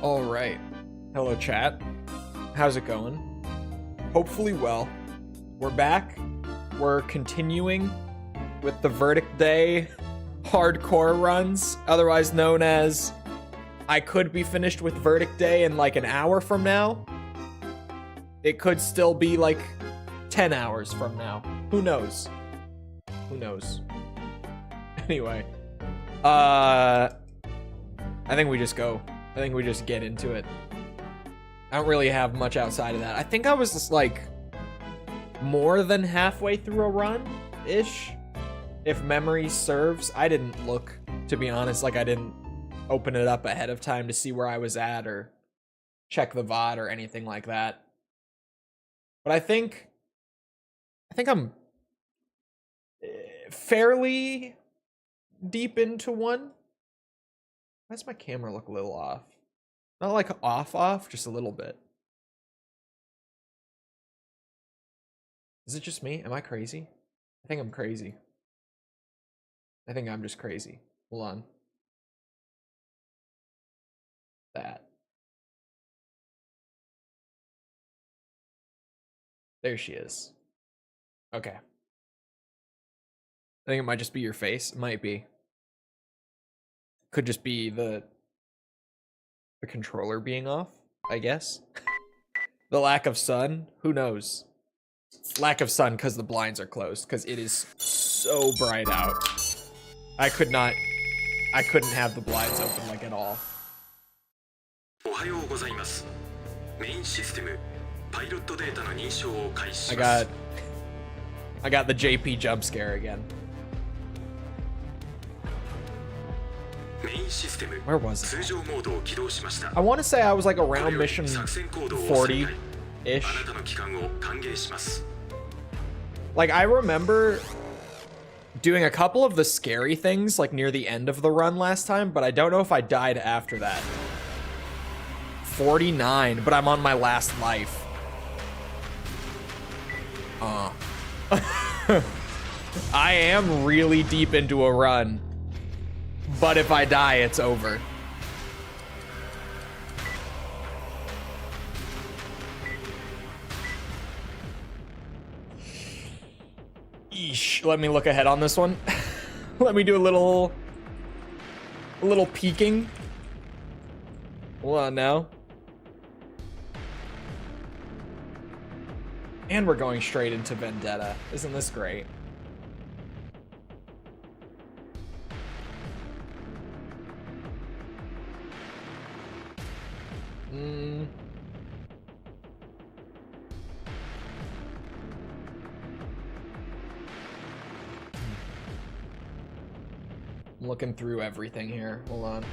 All right. Hello, chat. How's it going? Hopefully well. We're back. We're continuing with the Verdict Day hardcore runs, otherwise known as I could be finished with Verdict Day in like an hour from now. It could still be like 10 hours from now. Who knows? Who knows? Anyway. I think we just go. I think we just get into it. I don't really have much outside of that. I think I was just like more than halfway through a run-ish. If memory serves. I didn't look, to be honest. Like I didn't open it up ahead of time to see where I was at or check the VOD or anything like that. But I think I'm fairly deep into one. Why does my camera look a little off? Not like off, just a little bit. Is it just me? Am I crazy? I think I'm crazy. I think I'm just crazy. Hold on. That. There she is. Okay. I think it might just be your face. It might be. Could just be the controller being off, I guess. The lack of sun, who knows? Lack of sun because the blinds are closed, because it is so bright out. I couldn't have the blinds open like at all. I got the JP jump scare again. Where was it? I want to say I was like around mission 40-ish. Like I remember doing a couple of the scary things like near the end of the run last time, but I don't know if I died after that. 49, but I'm on my last life. I am really deep into a run. But if I die, it's over. Eesh. Let me look ahead on this one. Let me do a little peeking. Hold on now. And we're going straight into Vendetta. Isn't this great? I'm looking through everything here. Hold on.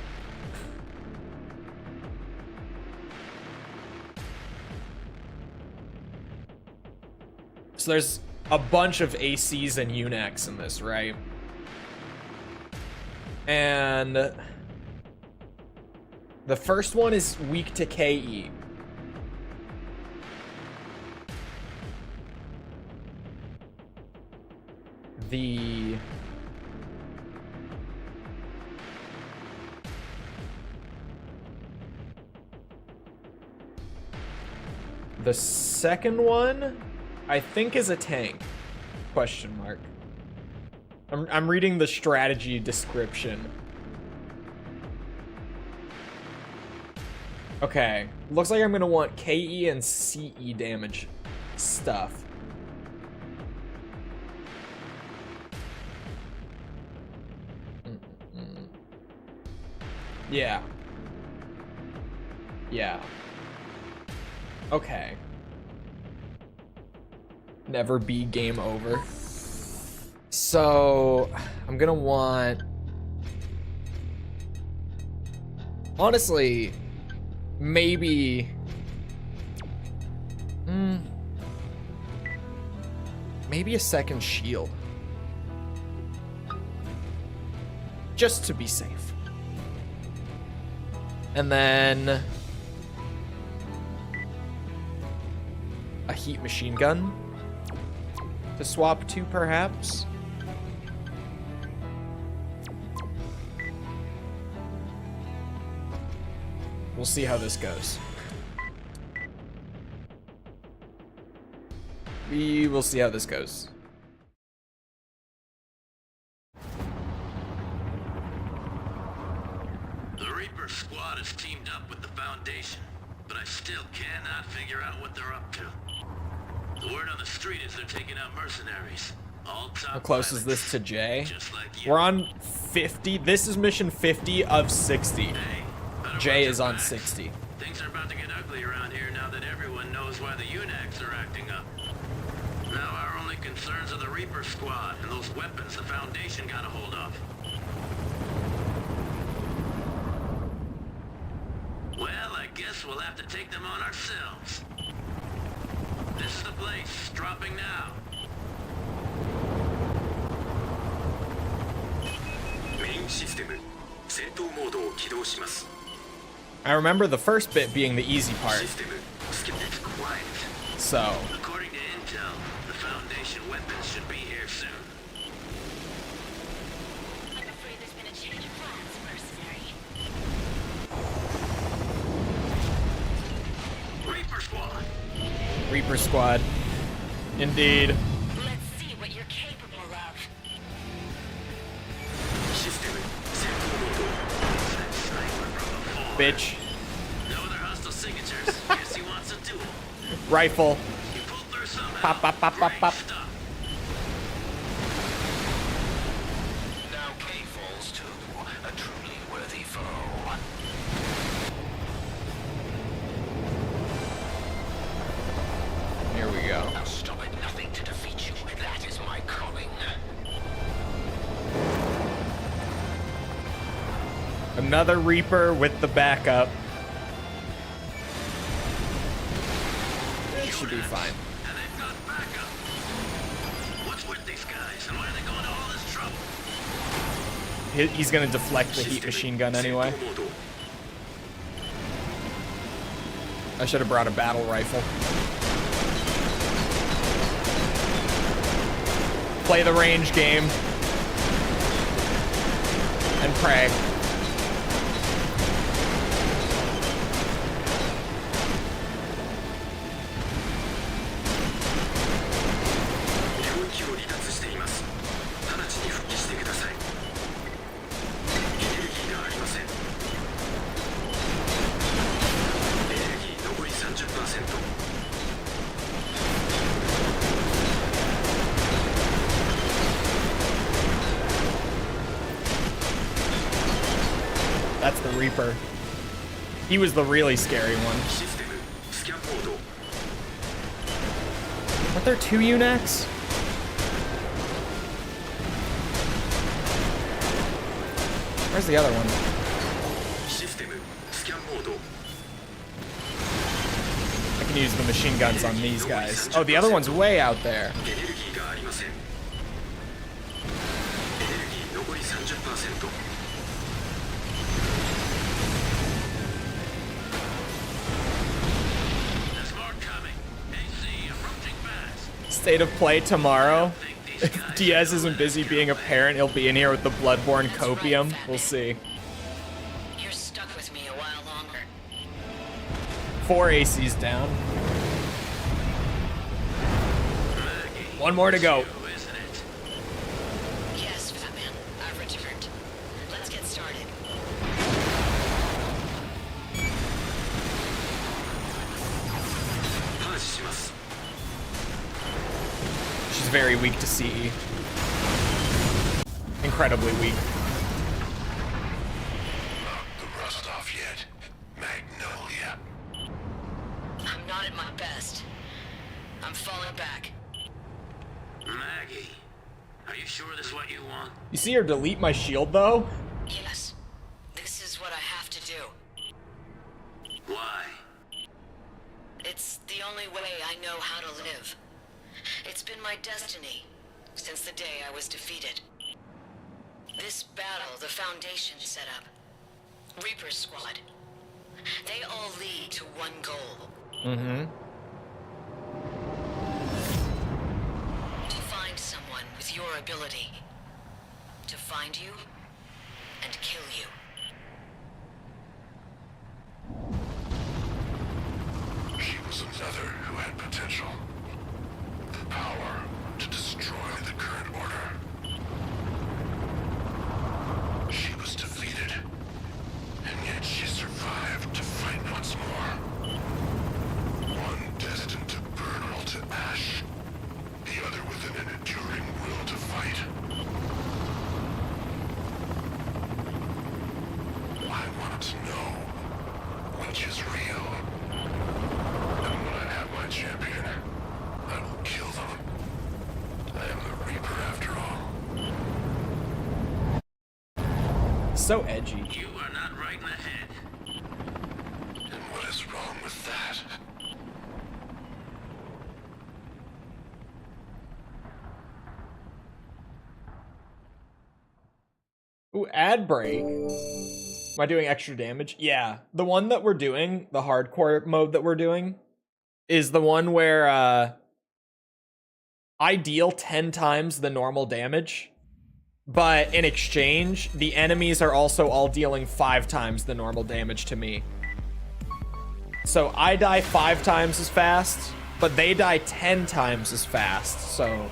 So there's a bunch of ACs and UNACs in this, right? And the first one is weak to KE. The second one, I think, is a tank. Question mark. I'm reading the strategy description. Okay, looks like I'm gonna want KE and CE damage stuff. Yeah. Yeah. Okay. Never be game over. So, I'm gonna want... Honestly, maybe... Maybe a second shield. Just to be safe. And then... a heat machine gun to swap to, perhaps. We'll see how this goes. We will see how this goes. The Reaper squad has teamed up with the Foundation, but I still cannot figure out what they're up to. The word on the street is they're taking out mercenaries. All top How close is pilots, this to Jay? just like you. We're on 50. This is mission 50 of 60. Hey, better Jay watch is your on backs. 60. Things are about to get ugly around here now that everyone knows why the Eunuchs are acting up. Now our only concerns are the Reaper squad and those weapons the Foundation got a hold of. Well, I guess we'll have to take them on ourselves. This is the place. Dropping now. Main system. 戦闘モードを起動します。 I remember the first bit being the easy part. System. Skip it quiet. So, According to intel, the Foundation weapons should be here soon. I'm afraid there's been a change of plans, mercenary. Reaper squad. Reaper Squad. Indeed. Let's see what you're capable of. System. 戦闘モード。It's that sniper from before. Bitch. No other hostile signatures. Guess he wants a duel. Rifle. He pulled through somehow. Pop, pop, pop, pop, Great pop. stuff. Now K falls to a truly worthy foe. Here we go. I'll stop at nothing to defeat you. That is my calling. Another Reaper with the backup. It should be fine. And they've got backup. What's with these guys and why are they going to all this trouble? He's gonna deflect the heat machine gun anyway. 戦闘モード。 I should have brought a battle rifle. Play the range game. And pray. That's the Reaper. He was the really scary one. システムスキャンモード。 Aren't there two Eunuchs? Where's the other one? システムスキャンモード。 I can use the machine guns on these guys. Oh, the other one's way out there. エネルギーがありません。エネルギー残り 30%。 There's more coming. AC approaching fast. State of play tomorrow. If Diaz isn't busy being a parent, he'll be in here with the Bloodborne copium. We'll see. You're stuck with me a while longer. 4 ACs down. One more to go. Isn't it? Yes, Fatman. I've returned. Let's get started. She's very weak to CE. Incredibly weak. Knock the rust off yet, Magnolia. I'm not at my best. I'm falling back. Maggie, are you sure this is what you want? You see her delete my shield though? Yes. This is what I have to do. Why? It's the only way I know how to live. It's been my destiny since the day I was defeated. This battle the Foundation set up. Reaper Squad. They all lead to one goal. Mm-hmm. To find someone with your ability. To find you and kill you. so edgy. You are not right in the head. And what is wrong with that? Ooh, ad break. Am I doing extra damage? Yeah. The one that we're doing, the hardcore mode that we're doing, is the one where I deal 10 times the normal damage, but in exchange, the enemies are also all dealing 5 times the normal damage to me. So I die 5 times as fast, but they die 10 times as fast, so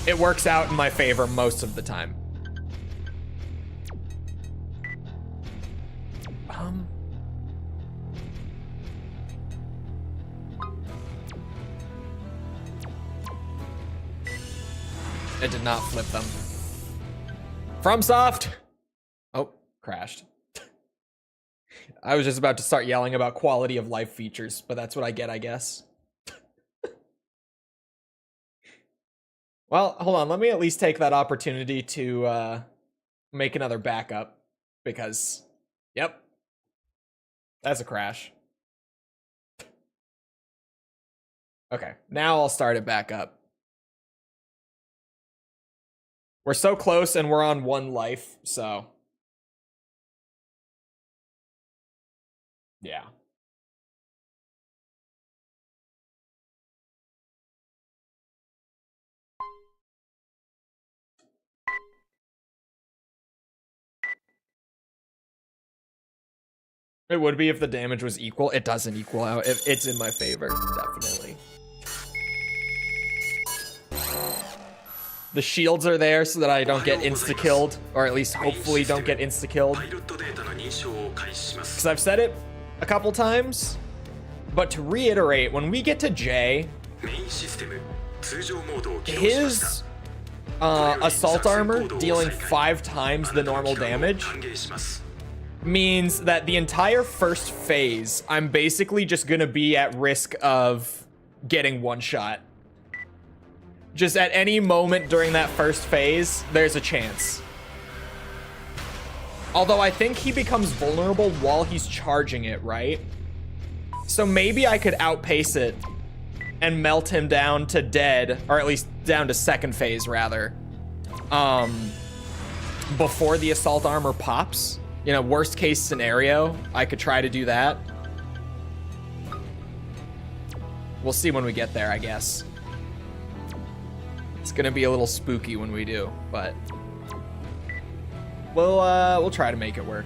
it works out in my favor most of the time. It did not flip them. FromSoft! Oh, crashed. I was just about to start yelling about quality of life features, but that's what I get, I guess. Well, hold on. Let me at least take that opportunity to make another backup, because, yep, that's a crash. Okay, now I'll start it back up. We're so close and we're on 1 life, so. Yeah. It would be if the damage was equal. It doesn't equal out. It's in my favor, definitely. The shields are there so that I don't get insta-killed, or at least hopefully don't get insta-killed. Because I've said it a couple times, but to reiterate, when we get to J, his assault armor dealing 5 times the normal damage means that the entire first phase, I'm basically just gonna be at risk of getting one shot. Just at any moment during that first phase, there's a chance. Although I think he becomes vulnerable while he's charging it, right? So maybe I could outpace it and melt him down to dead, or at least down to second phase, rather. Before the assault armor pops. You know, worst case scenario, I could try to do that. We'll see when we get there, I guess. It's gonna be a little spooky when we do, but we'll try to make it work.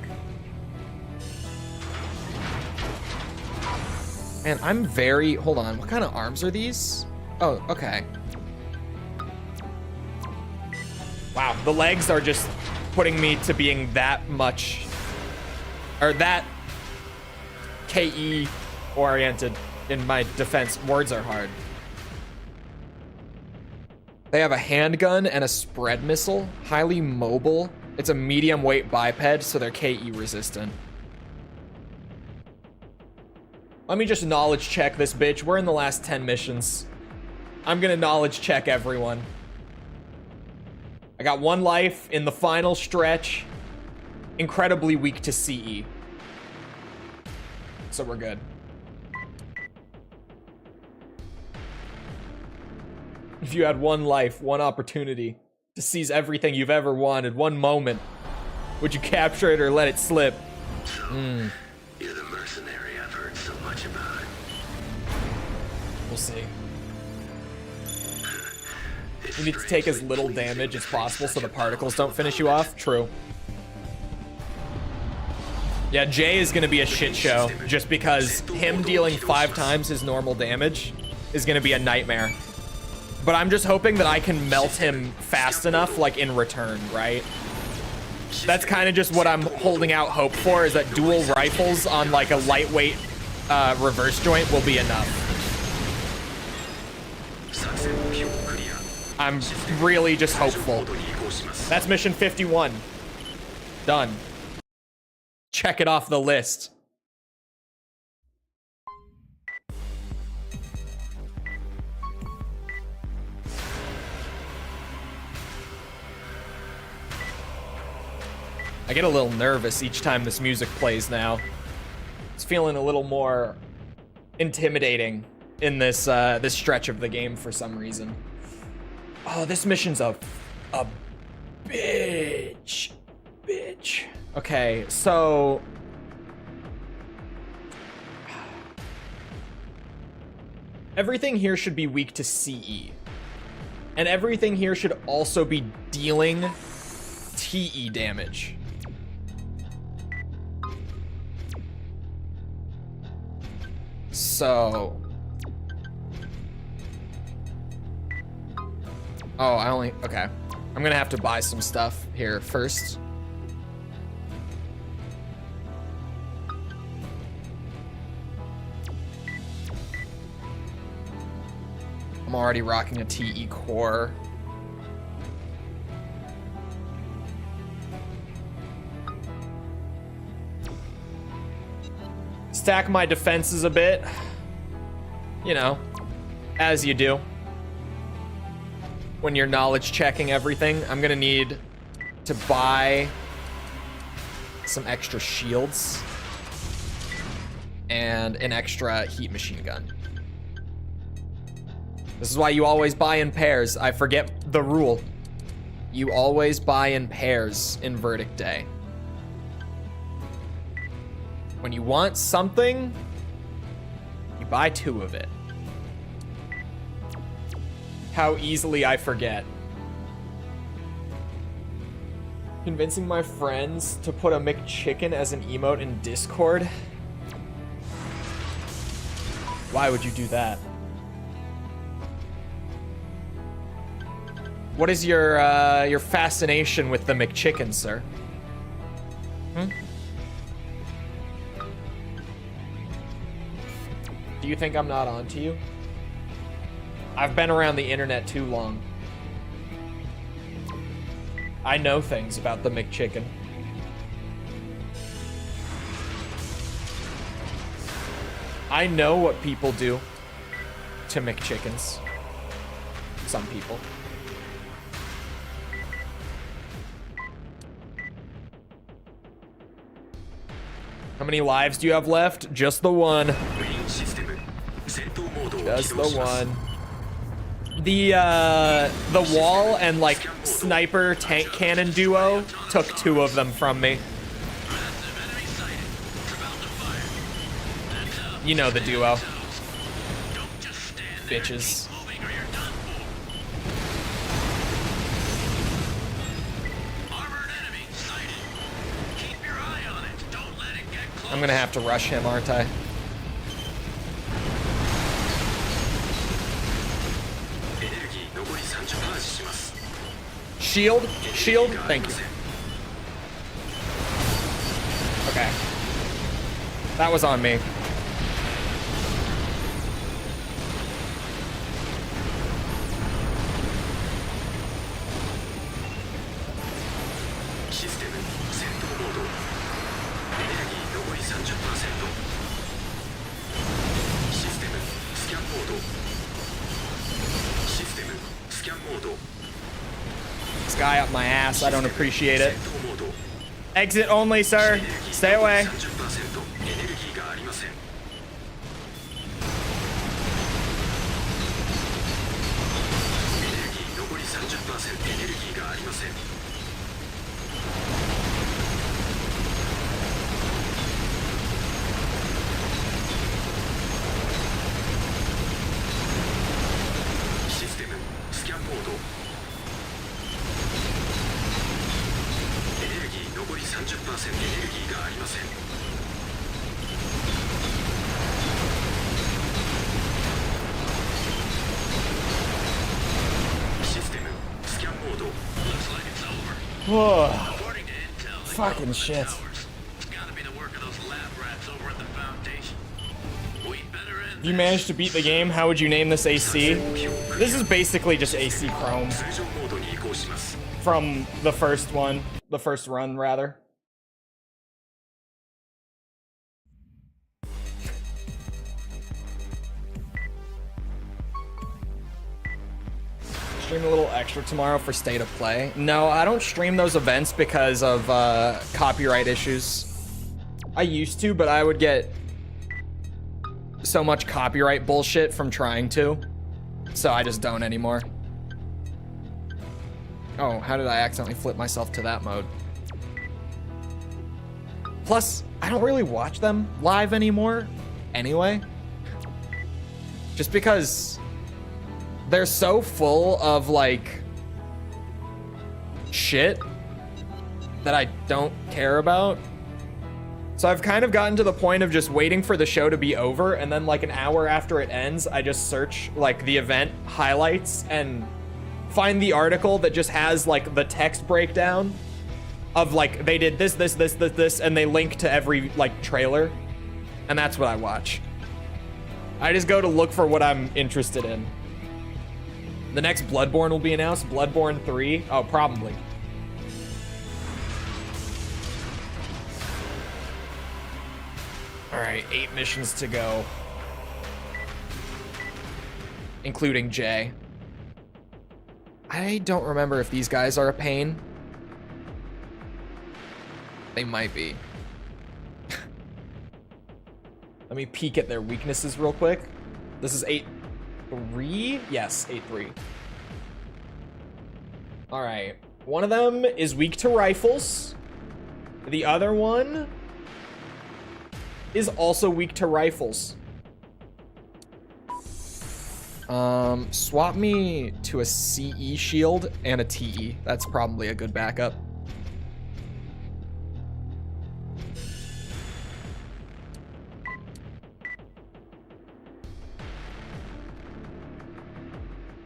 And I'm very, hold on, what kind of arms are these? Oh, okay. Wow, the legs are just putting me to being that much, or that KE oriented in my defense. Words are hard. They have a handgun and a spread missile, highly mobile. It's a medium weight biped, so they're KE resistant. Let me just knowledge check this bitch. We're in the last 10 missions. I'm gonna knowledge check everyone. I got 1 life in the final stretch. Incredibly weak to CE. So we're good. If you had 1 life, 1 opportunity to seize everything you've ever wanted, 1 moment, would you capture it or let it slip? You're the mercenary I've heard so much about. We'll see. You need to take as little damage as possible so the particles don't finish you off. True. Yeah, Jay is gonna be a shit show just because him dealing 5 times his normal damage is gonna be a nightmare. But I'm just hoping that I can melt him fast enough, like in return, right? That's kind of just what I'm holding out hope for, is that dual rifles on like a lightweight reverse joint will be enough. I'm really just hopeful. That's mission 51. Done. Check it off the list. I get a little nervous each time this music plays now. It's feeling a little more intimidating in this this stretch of the game for some reason. Oh, this mission's a bitch. Okay, so everything here should be weak to CE. And everything here should also be dealing TE damage. So... Oh, I only... Okay. I'm gonna have to buy some stuff here first. I'm already rocking a TE core. Stack my defenses a bit. You know, as you do. When you're knowledge checking everything, I'm gonna need to buy some extra shields and an extra heat machine gun. This is why you always buy in pairs. I forget the rule. You always buy in pairs in Verdict Day. When you want something, you buy 2 of it. How easily I forget. Convincing my friends to put a McChicken as an emote in Discord? Why would you do that? What is your fascination with the McChicken, sir? Do you think I'm not onto you? I've been around the internet too long. I know things about the McChicken. I know what people do to McChickens. Some people. How many lives do you have left? Just the one. Just the one. The wall and like sniper tank cannon duo took 2 of them from me. You know the duo. Bitches. I'm gonna have to rush him, aren't I? Shield? Shield? Thank you. Okay. That was on me. This guy up my ass, I don't appreciate it. Exit only, sir. Stay away. Whoa. Fucking shit. You managed to beat the game. How would you name this AC? This is basically just AC Chrome. From the first one. The first run, rather. stream a little extra tomorrow for State of Play? No, I don't stream those events because of copyright issues. I used to, but I would get so much copyright bullshit from trying to. So I just don't anymore. Oh, how did I accidentally flip myself to that mode? Plus, I don't really watch them live anymore anyway. Just because they're so full of like shit that I don't care about. So I've kind of gotten to the point of just waiting for the show to be over, and then like an hour after it ends, I just search like the event highlights and find the article that just has like the text breakdown of like they did this, and they link to every like trailer, and that's what I watch. I just go to look for what I'm interested in. The next Bloodborne will be announced, Bloodborne 3. Oh, probably. All right, 8 missions to go, including Jay. I don't remember if these guys are a pain. They might be. Let me peek at their weaknesses real quick. This is 8-3? Yes, 8-3. All right. One of them is weak to rifles. The other one is also weak to rifles. Swap me to a CE shield and a TE. That's probably a good backup.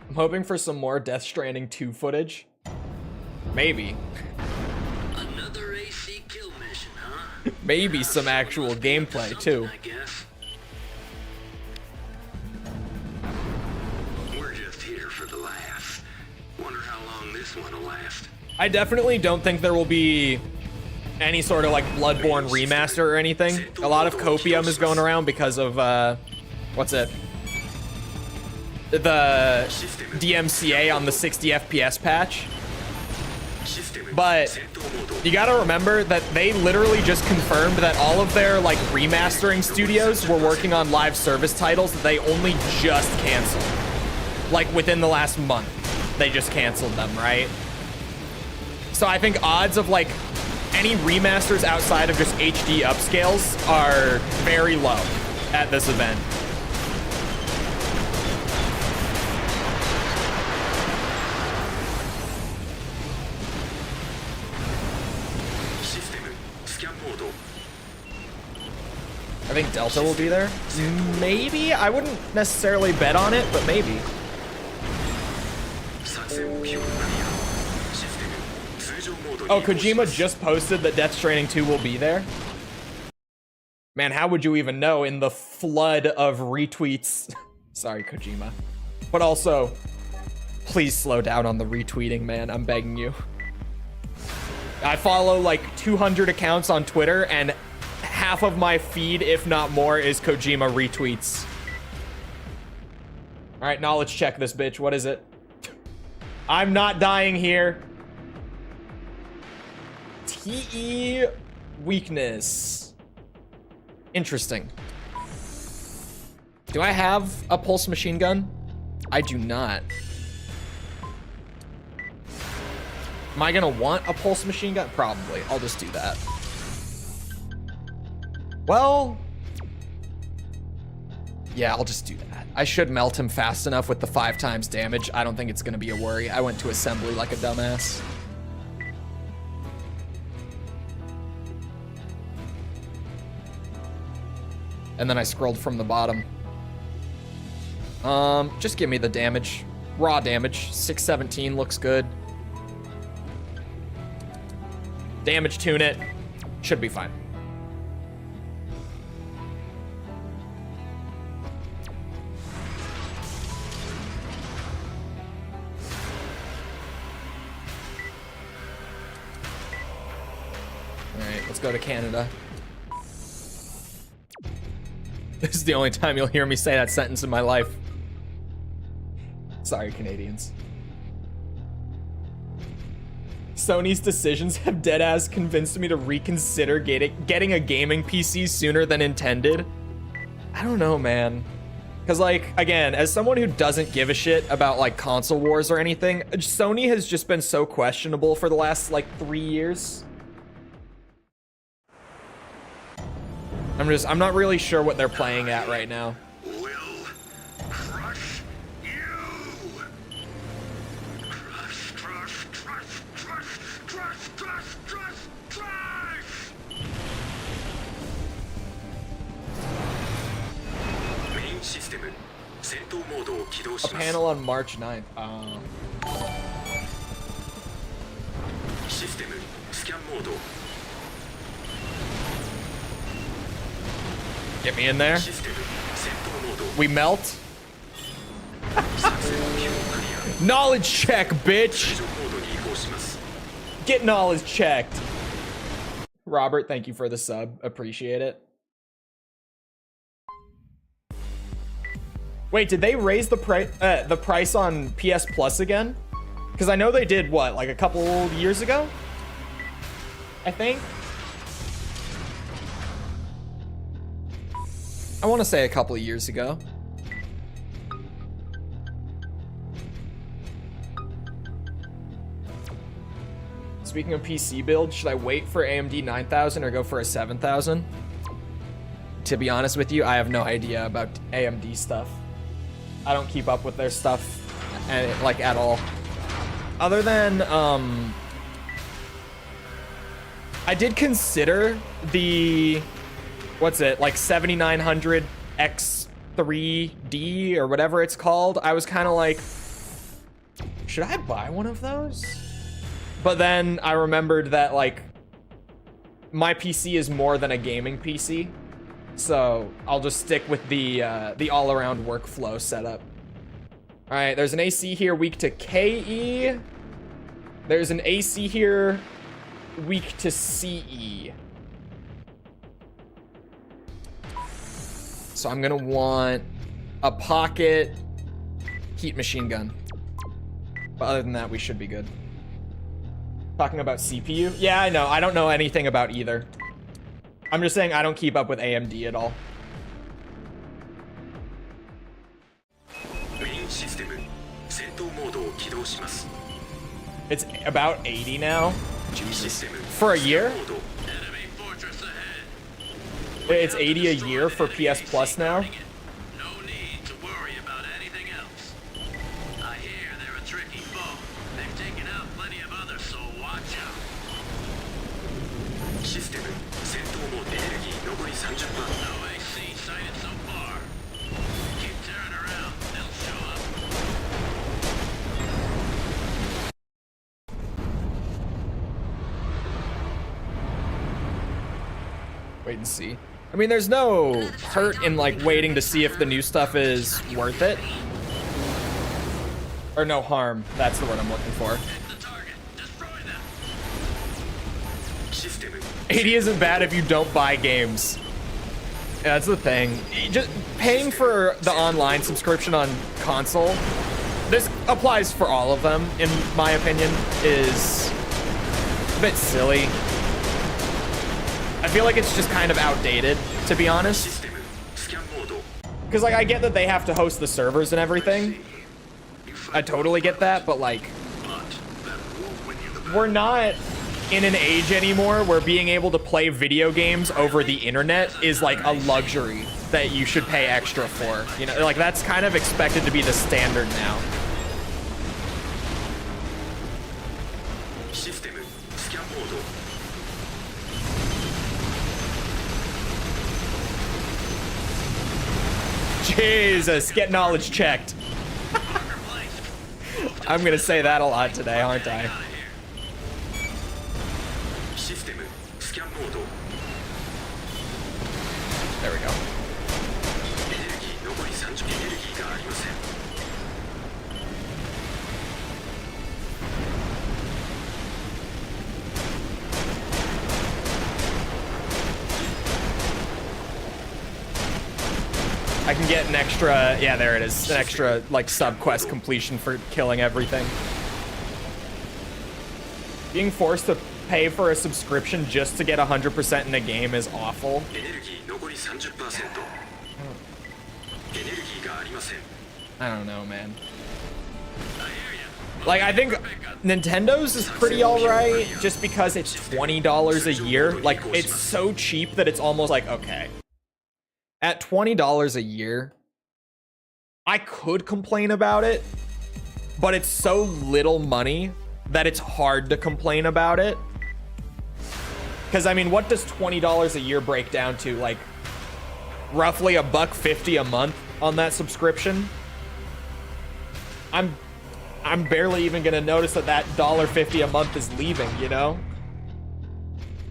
I'm hoping for some more Death Stranding 2 footage. Maybe. Another AC kill mission, huh? Maybe some actual gameplay too. I guess. We're just here for the laughs. Wonder how long this one will last. I definitely don't think there will be any sort of like Bloodborne remaster or anything. A lot of copium is going around because of what's it? The DMCA on the 60 FPS patch. But you gotta remember that they literally just confirmed that all of their like remastering studios were working on live service titles that they only just canceled. Like within the last month, they just canceled them, right? So I think odds of like any remasters outside of just HD upscales are very low at this event. I think Delta will be there. Maybe? I wouldn't necessarily bet on it, but maybe. Oh, Kojima just posted that Death Stranding 2 will be there. Man, how would you even know in the flood of retweets? Sorry, Kojima. But also, please slow down on the retweeting, man. I'm begging you. I follow like 200 accounts on Twitter, and half of my feed, if not more, is Kojima retweets. All right, knowledge check this bitch. What is it? I'm not dying here. TE weakness. Interesting. Do I have a pulse machine gun? I do not. Am I gonna want a pulse machine gun? Probably. I'll just do that. Well, yeah, I'll just do that. I should melt him fast enough with the 5 times damage. I don't think it's gonna be a worry. I went to assembly like a dumbass. And then I scrolled from the bottom. Just give me the damage. Raw damage. 617 looks good. Damage tune it. Should be fine. Alright, let's go to Canada. This is the only time you'll hear me say that sentence in my life. Sorry, Canadians. Sony's decisions have deadass convinced me to reconsider getting a gaming PC sooner than intended. I don't know, man. Because, like, again, as someone who doesn't give a shit about, like, console wars or anything, Sony has just been so questionable for the last, like, 3 years. I'm not really sure what they're playing at right now. Will crush you. Crush, crush, crush, crush, crush, crush, crush, crush. Main system. 戦闘モードを起動 A します。 panel on March 9th. System. スキャンモード。 Get me in there. System. 戦闘モード。 We melt. 作戦目標クリア。 Knowledge check, bitch. 通常モードに移行します。 Get knowledge checked. Robert, thank you for the sub. Appreciate it. Wait, did they raise the price on PS Plus again? Because I know they did, what, like a couple years ago? I think. I want to say a couple of years ago. Speaking of PC build, should I wait for AMD 9000 or go for a 7000? To be honest with you, I have no idea about AMD stuff. I don't keep up with their stuff, like, at all. Other than, I did consider the, what's it, like 7900 X3D or whatever it's called. I was kind of like, should I buy one of those? But then I remembered that, like, my PC is more than a gaming PC. So I'll just stick with the all-around workflow setup. All right, there's an AC here weak to KE. There's an AC here weak to CE. So I'm gonna want a pocket heat machine gun. But other than that, we should be good. Talking about CPU? Yeah, I know. I don't know anything about either. I'm just saying I don't keep up with AMD at all. Main system. 戦闘モードを起動します。 It's about 80 now. Jesus. For a year? Enemy fortress ahead. It's 80 a year for PS Plus now. No need to worry about anything else. I hear they're a tricky foe. They've taken out plenty of others, so watch out. System. 戦闘モードエネルギー残り 30%. No AC sighted so far. Keep tearing around. They'll show up. Wait and see. I mean, there's no hurt in, like, waiting to see if the new stuff is worth it. Or no harm. That's the word I'm looking for. Hit the target. Destroy them. System. 80 isn't bad if you don't buy games. Yeah, that's the thing. Just paying for the online subscription on console, this applies for all of them, in my opinion, is a bit silly. I feel like it's just kind of outdated, to be honest. System. Scan mode. Because, like, I get that they have to host the servers and everything. I totally get that, but, like, we're not in an age anymore where being able to play video games over the internet is, like, a luxury that you should pay extra for. You know, like, that's kind of expected to be the standard now. System. Scan mode. Jesus, get knowledge checked. I'm gonna say that a lot today, aren't I? System. Scan mode. There we go. エネルギー残り30%。エネルギーがありません。I can get an extra, yeah, there it is, an extra, like, sub-quest completion for killing everything. Being forced to pay for a subscription just to get 100% in a game is awful. エネルギー残り 30%。エネルギーがありません。 I don't know, man. I hear ya. Like, I think Nintendo's is pretty alright just because it's $20 a year. Like, it's so cheap that it's almost like, okay. At $20 a year, I could complain about it, but it's so little money that it's hard to complain about it. Because, I mean, what does $20 a year break down to? Like, roughly $1.50 a month on that subscription? I'm barely even gonna notice that $1.50 a month is leaving, you know?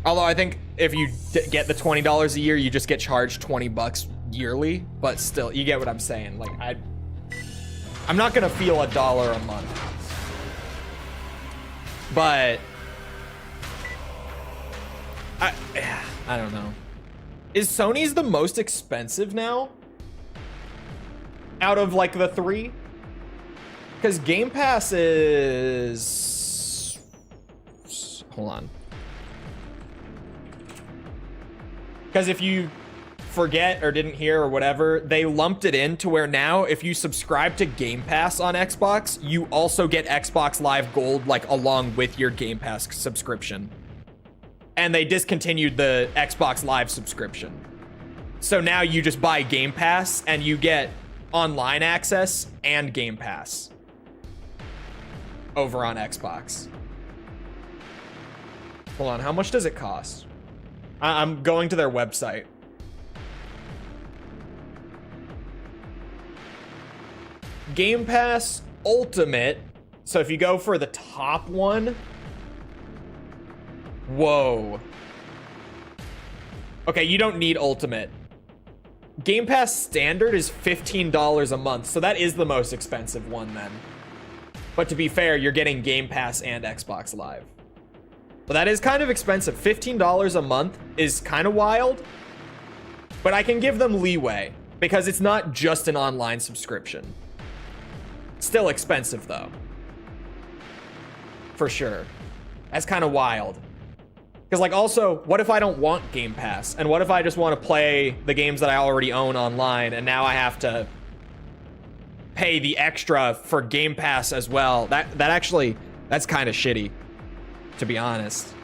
Although I think if you get the $20 a year, you just get charged $20 yearly, but still, you get what I'm saying. Like, I'm not gonna feel $1 a month. But I don't know. Is Sony's the most expensive now? Out of like the three? Because Game Pass is... Hold on. Because if you forget or didn't hear or whatever, they lumped it in to where now if you subscribe to Game Pass on Xbox, you also get Xbox Live Gold like along with your Game Pass subscription. And they discontinued the Xbox Live subscription. So now you just buy Game Pass and you get online access and Game Pass over on Xbox. Hold on, how much does it cost? I'm going to their website. Game Pass Ultimate. So if you go for the top one, whoa. Okay, you don't need Ultimate. Game Pass Standard is $15 a month, so that is the most expensive one then. But to be fair, you're getting Game Pass and Xbox Live. But that is kind of expensive. $15 a month is kind of wild, but I can give them leeway because it's not just an online subscription. Still expensive though. For sure. That's kind of wild. Because like also, what if I don't want Game Pass? And what if I just want to play the games that I already own online and now I have to pay the extra for Game Pass as well? That's kind of shitty, to be honest.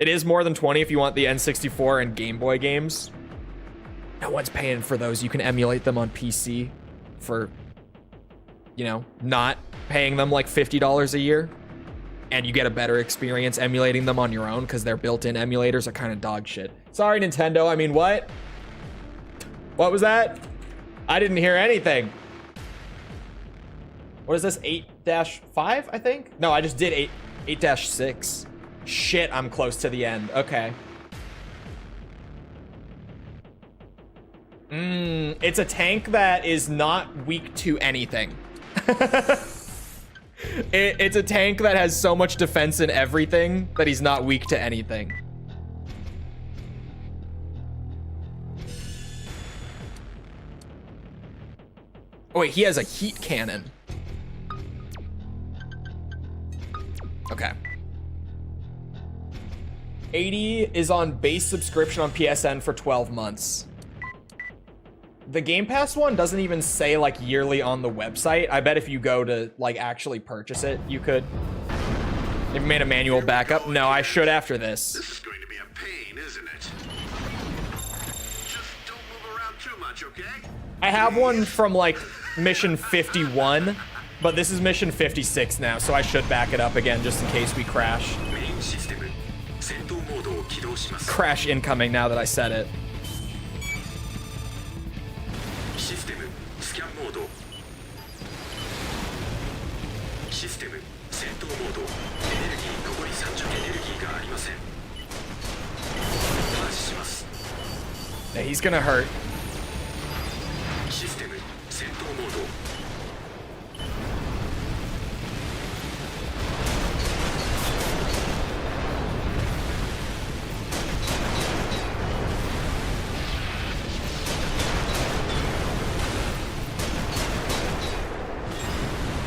It is more than 20 if you want the N64 and Game Boy games. No one's paying for those. You can emulate them on PC for, you know, not paying them like $50 a year. And you get a better experience emulating them on your own because their built-in emulators are kind of dog shit. Sorry, Nintendo. I mean, what? What was that? I didn't hear anything. What is this? 8-5, I think? No, I just did 8-6. Shit, I'm close to the end. Okay. It's a tank that is not weak to anything. It's a tank that has so much defense in everything that he's not weak to anything. Oh wait, he has a heat cannon. Okay. 80 is on base subscription on PSN for 12 months. The Game Pass one doesn't even say like yearly on the website. I bet if you go to like actually purchase it, you could. You've made a manual backup. No, I should after this. This is going to be a pain, isn't it? Just don't move around too much, okay? I have one from like mission 51, but this is mission 56 now, so I should back it up again just in case we crash. Crash incoming now that I said it. Yeah, he's gonna hurt.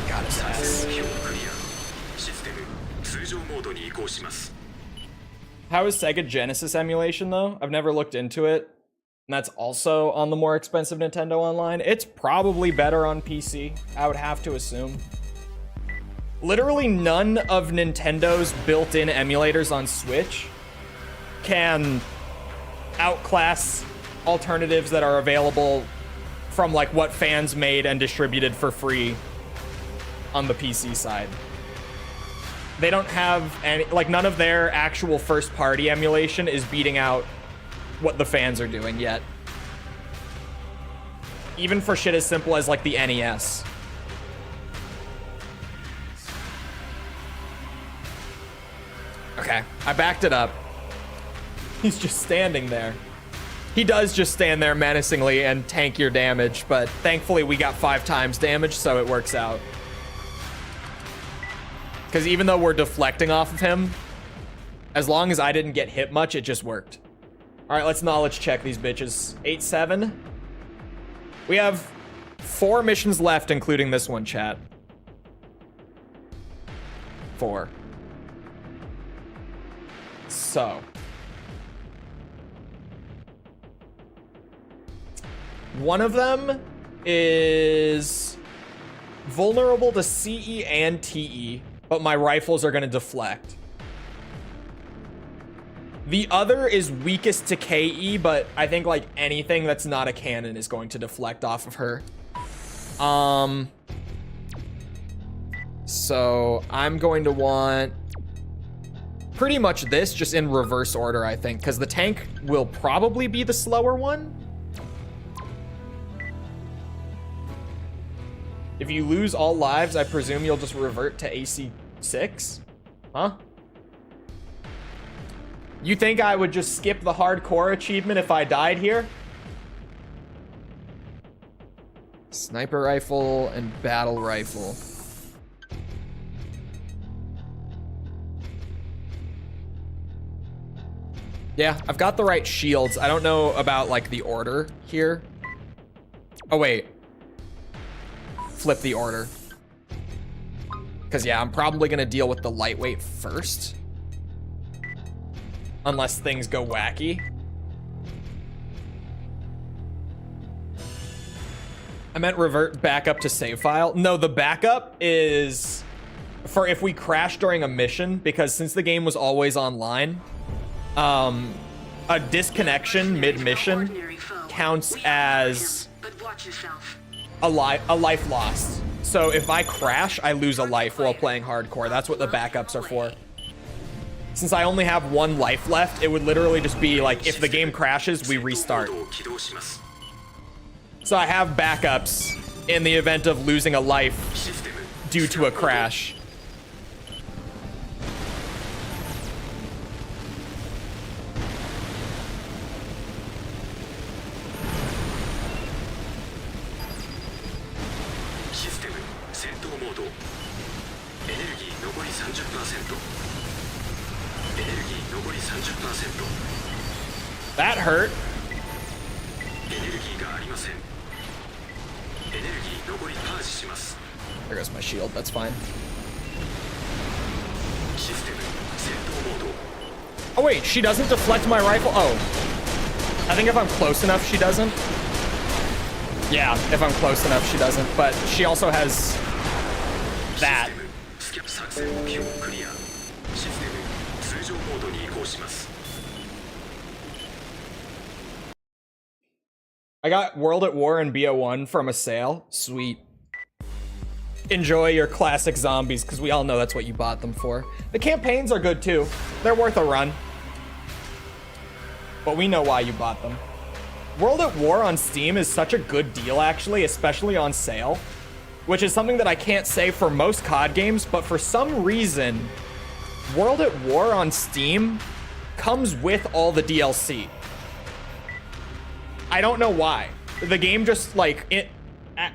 Got his ass. How is Sega Genesis emulation though? I've never looked into it. And that's also on the more expensive Nintendo Online. It's probably better on PC, I would have to assume. Literally none of Nintendo's built-in emulators on Switch can outclass alternatives that are available from like what fans made and distributed for free on the PC side. They don't have any, like none of their actual first-party emulation is beating out what the fans are doing yet. Even for shit as simple as like the NES. Okay, I backed it up. He's just standing there. He does just stand there menacingly and tank your damage, but thankfully we got 5 times damage, so it works out. Because even though we're deflecting off of him, as long as I didn't get hit much, it just worked. All right, let's knowledge check these bitches. 8-7. We have 4 missions left, including this one, chat. 4. So. One of them is vulnerable to CE and TE, but my rifles are going to deflect. The other is weakest to KE, but I think like anything that's not a cannon is going to deflect off of her. So I'm going to want pretty much this just in reverse order, I think, because the tank will probably be the slower one. If you lose all lives, I presume you'll just revert to AC6? Huh? You think I would just skip the hardcore achievement if I died here? Sniper rifle and battle rifle. Yeah, I've got the right shields. I don't know about like the order here. Oh wait. Flip the order. Because yeah, I'm probably gonna deal with the lightweight first. Unless things go wacky. I meant revert back up to save file. No, the backup is for if we crash during a mission, because since the game was always online, a disconnection mid-mission counts as a life lost. So if I crash, I lose a life while playing hardcore. That's what the backups are for. Since I only have 1 life left, it would literally just be like, if the game crashes, we restart. So I have backups in the event of losing a life due to a crash. That hurt. There goes my shield, that's fine. Oh wait, she doesn't deflect my rifle? Oh. I think if I'm close enough, she doesn't. Yeah, if I'm close enough, she doesn't. But she also has that. I got World at War and BO1 from a sale. Sweet. Enjoy your classic zombies, because we all know that's what you bought them for. The campaigns are good too. They're worth a run. But we know why you bought them. World at War on Steam is such a good deal, actually, especially on sale. Which is something that I can't say for most COD games, but for some reason, World at War on Steam comes with all the DLC. I don't know why. The game just like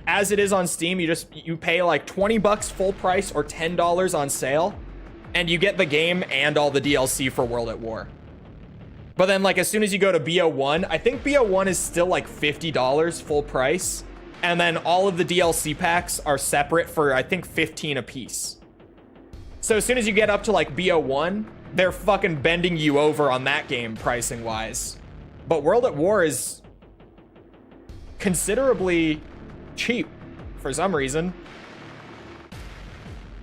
as it is on Steam, you pay like 20 bucks full price or $10 on sale, and you get the game and all the DLC for World at War. But then like as soon as you go to BO1, I think BO1 is still like $50 full price, and then all of the DLC packs are separate for I think 15 a piece. So as soon as you get up to like BO1, they're fucking bending you over on that game pricing wise. But World at War is considerably cheap for some reason.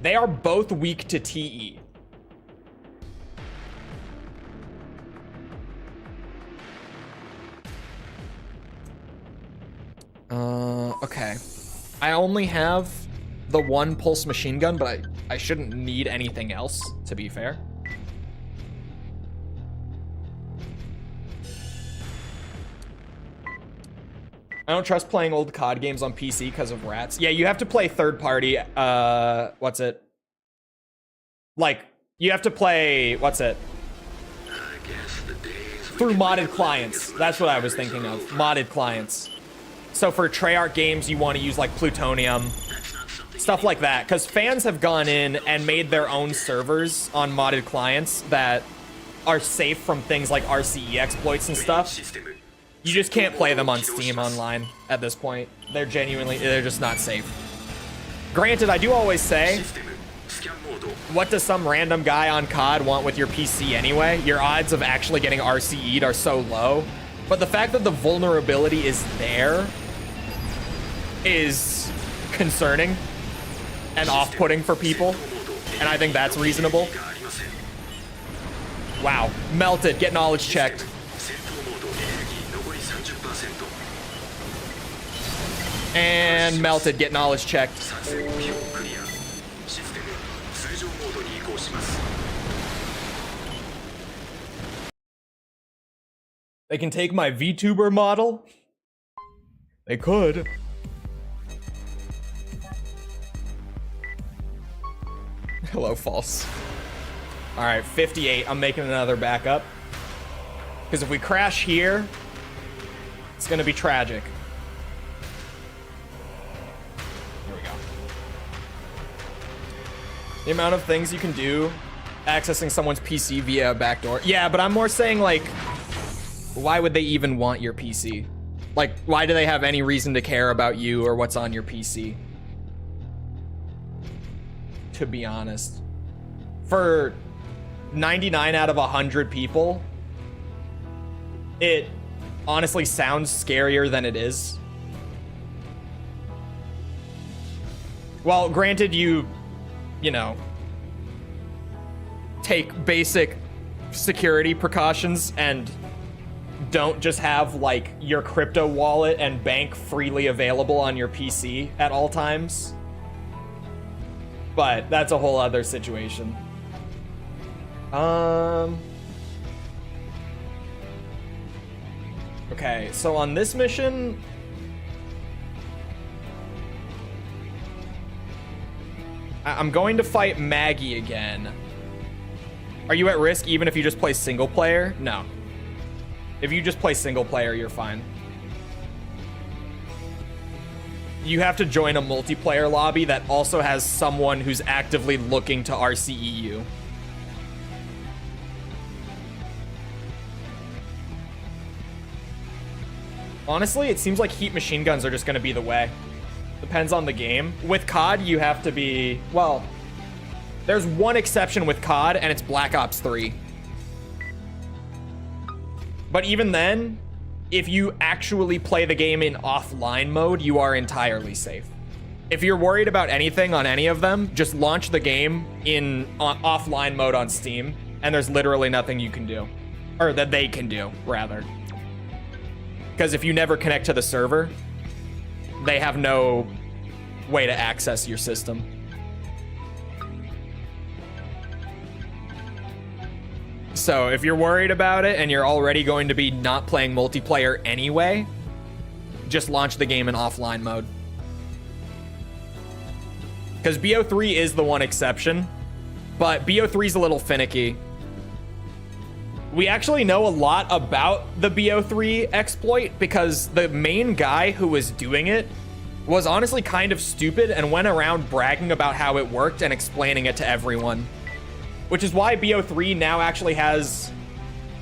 They are both weak to TE. Okay. I only have the one pulse machine gun, but I shouldn't need anything else, to be fair. I don't trust playing old COD games on PC because of rats. Yeah, you have to play third party, what's it? Like, you have to play, what's it? Through modded clients. That's what I was thinking of. Modded clients. So for Treyarch games, you want to use like Plutonium, stuff like that. Because fans have gone in and made their own servers on modded clients that are safe from things like RCE exploits and stuff. You just can't play them on Steam online at this point. They're just not safe. Granted, I do always say, what does some random guy on COD want with your PC anyway? Your odds of actually getting RCE'd are so low. But the fact that the vulnerability is there is concerning and off-putting for people. And I think that's reasonable. Wow. Melted. Get knowledge checked. And melted. Get knowledge checked. They can take my VTuber model? They could. Hello, false. All right, 58. I'm making another backup. Because if we crash here, it's going to be tragic. Here we go. The amount of things you can do accessing someone's PC via a backdoor. Yeah, but I'm more saying, like, why would they even want your PC? Like, why do they have any reason to care about you or what's on your PC? To be honest. For 99 out of 100 people, it honestly sounds scarier than it is. Well, granted, you know, take basic security precautions and don't just have, like, your crypto wallet and bank freely available on your PC at all times. But that's a whole other situation. Okay, so on this mission, I'm going to fight Maggie again. Are you at risk even if you just play single player? No. If you just play single player, you're fine. You have to join a multiplayer lobby that also has someone who's actively looking to RCE you. Honestly, it seems like heat machine guns are just going to be the way. Depends on the game. With COD, you have to be... Well, there's one exception with COD, and it's Black Ops 3. But even then, if you actually play the game in offline mode, you are entirely safe. If you're worried about anything on any of them, just launch the game in offline mode on Steam, and there's literally nothing you can do. Or that they can do, rather. Because if you never connect to the server, they have no way to access your system. So if you're worried about it and you're already going to be not playing multiplayer anyway, just launch the game in offline mode. Because BO3 is the one exception, but BO3 is a little finicky. We actually know a lot about the BO3 exploit because the main guy who was doing it was honestly kind of stupid and went around bragging about how it worked and explaining it to everyone. Which is why BO3 now actually has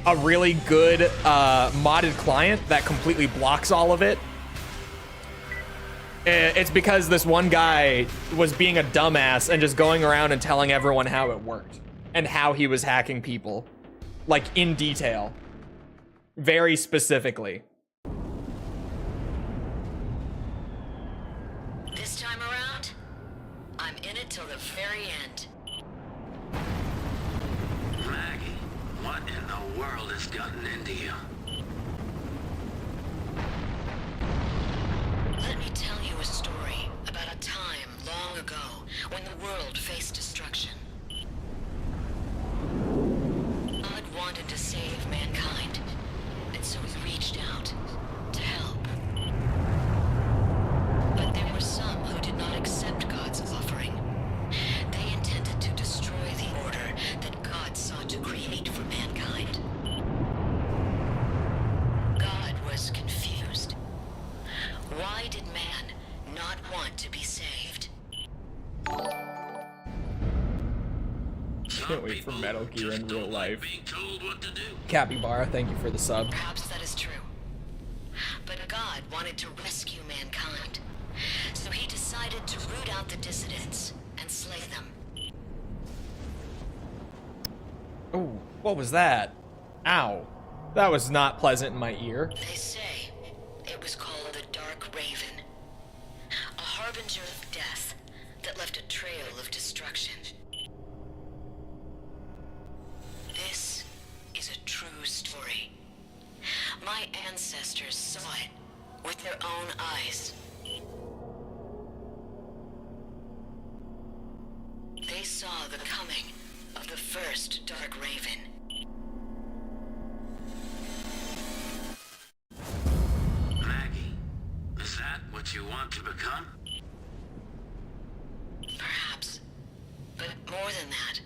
a really good modded client that completely blocks all of it. It's because this one guy was being a dumbass and just going around and telling everyone how it worked. and how he was hacking people. Like, in detail. Very specifically. This time around, I'm in it till the very end. Maggie, what in the world has gotten into you? Let me tell you a story about a time long ago when the world faced destruction. God wanted to save mankind, and so he reached out to help. But there were some who did not accept God's offering. They intended to destroy the order that God sought to create for mankind. God was confused. Why did man not want to be saved? Can't wait for Metal Gear in real life. Being told what to do. Capybara, thank you for the sub. Perhaps that is true. But God wanted to rescue mankind. So he decided to root out the dissidents and slay them. Oh, what was that? Ow. That was not pleasant in my ear. They say it was called the Dark Raven. A harbinger of death that left a trail of destruction. This is a true story. My ancestors saw it with their own eyes. They saw the coming of the first Dark Raven. Maggie, is that what you want to become? Perhaps. But more than that,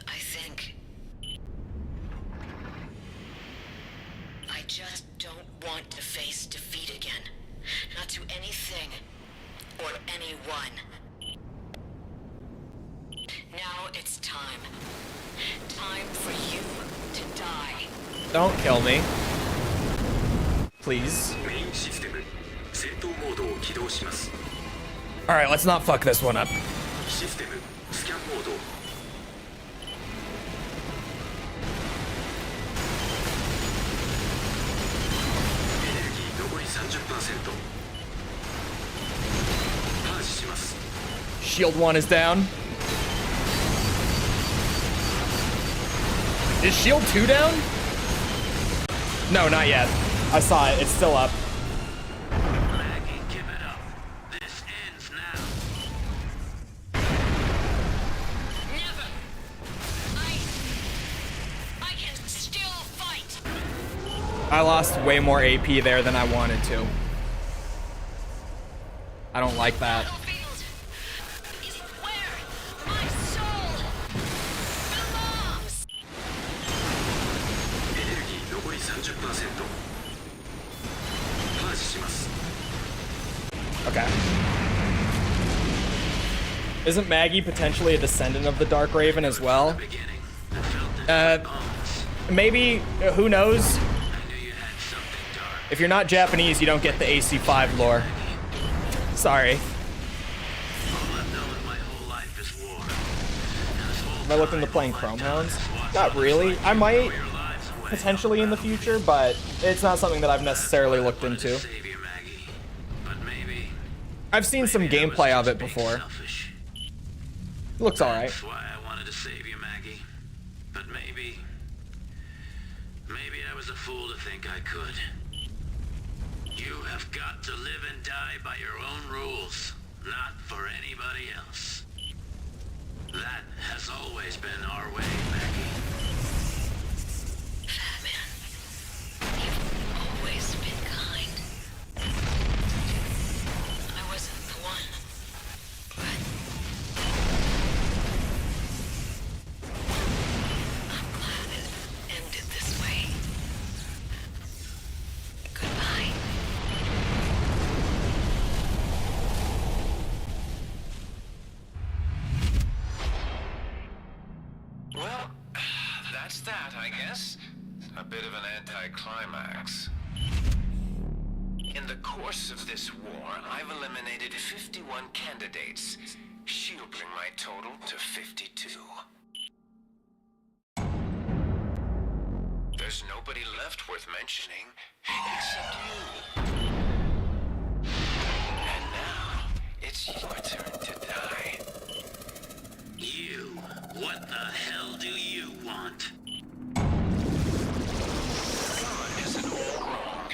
I think... I just don't want to face defeat again. Not to anything or anyone. Now it's time. Time for you to die. Don't kill me. Please. メインシステム戦闘モードを起動します Alright, let's not fuck this one up. システムスキャンモード エネルギー残り 30% パージします Shield 1 is down. Is Shield 2 down? No, not yet. I saw it. It's still up. Maggie, give it up. This ends now. Never! I can still fight! I lost way more AP there than I wanted to. I don't like that. Battlefield is where my soul belongs! エネルギー残り 30% パージします Okay. Isn't Maggie potentially a descendant of the Dark Raven as well? Beginning, I felt it in my bones. Maybe. Who knows? I knew you had something dark. If you're not Japanese, you don't get the AC5 lore. Sorry. All I've known my whole life is war. Am I looking into playing Chrome Hounds? Not really. I might, potentially in the future, but it's not something that I've necessarily looked into. Save you, Maggie. But maybe I've seen some maybe I was gameplay of just it being before. selfish. It looks alright. That's why I wanted to save you, Maggie. But maybe I was a fool to think I could. You have got to live and die by your own rules, not for anybody else. That has always been our way, Maggie. Fat man, you've always been kind. I wasn't the one, but I'm glad it ended this way. Goodbye. Well, that's that, I guess. A bit of an anticlimax. In the course of this war, I've eliminated 51 candidates, shielding my total to 52. there's nobody left worth mentioning, except you. And now, it's your turn to die. You. What the hell do you want? God isn't all wrong.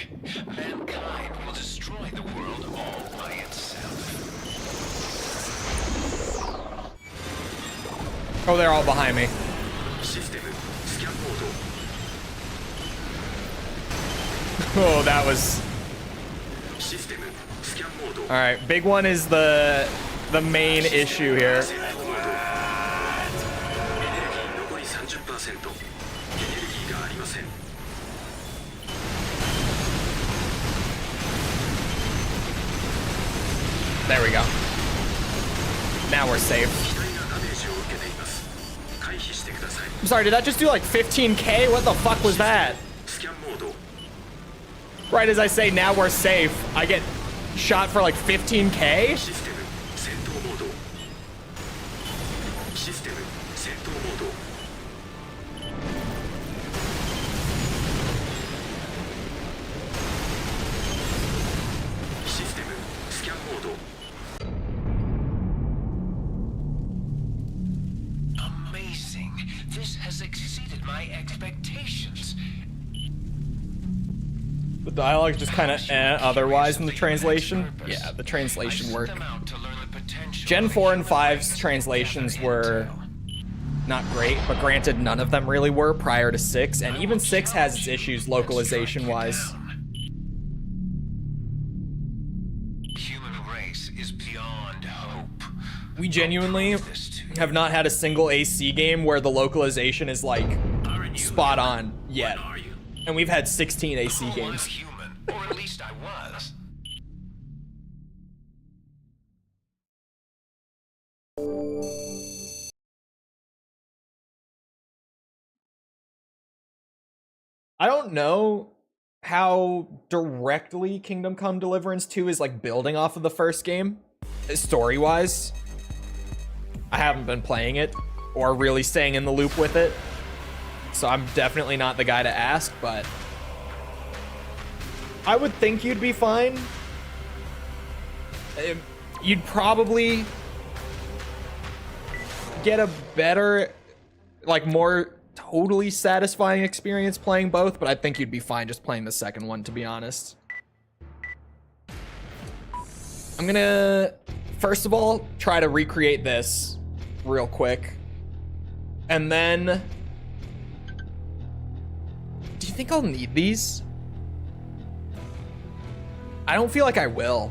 Mankind will destroy the world all by itself. Oh, they're all behind me. System. Scan mode. Oh, that was... System. Scan mode. All right, big one is the main issue here. エネルギー残り 30%。エネルギーがありません。 There we go. Now we're safe. 機体がダメージを受けています。回避してください。 I'm sorry, did that just do like 15k? What the fuck was that? スキャンモード。 Right as I say, now we're safe, I get shot for like 15k? システム戦闘モード。システム戦闘モード。システムスキャンモード。 Amazing. This has exceeded my expectations. The dialogue just kind of otherwise in the translation. Yeah, the translation worked. Gen 4 and 5's translations were not great, but granted, none of them really were prior to 6, and even 6 has its issues localization-wise. Human race is beyond hope. We genuinely have not had a single AC game where the localization is like spot on yet. What are you? And we've had 16 AC Oh, I'm games. human, or at least I was. I don't know how directly Kingdom Come Deliverance 2 is like building off of the first game, story-wise. I haven't been playing it or really staying in the loop with it, so I'm definitely not the guy to ask, but I would think you'd be fine. You'd probably get a better, like more totally satisfying experience playing both, but I think you'd be fine just playing the second one, to be honest. I'm gonna, first of all, try to recreate this real quick. And then, do you think I'll need these? I don't feel like I will.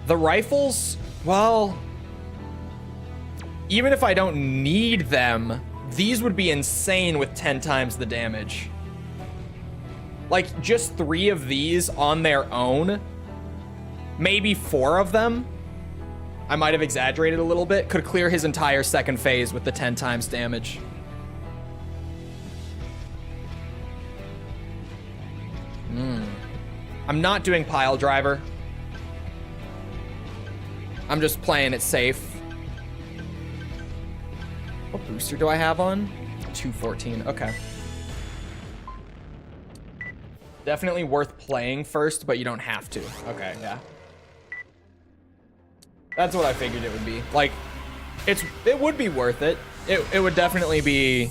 The rifles, well, even if I don't need them, these would be insane with 10 times the damage. Like, just 3 of these on their own, maybe 4 of them, I might have exaggerated a little bit, could clear his entire second phase with the 10 times damage. I'm not doing pile driver. I'm just playing it safe. What booster do I have on? 214, okay. Definitely worth playing first, but you don't have to. Okay, yeah. That's what I figured it would be. Like, it would be worth it. It would definitely be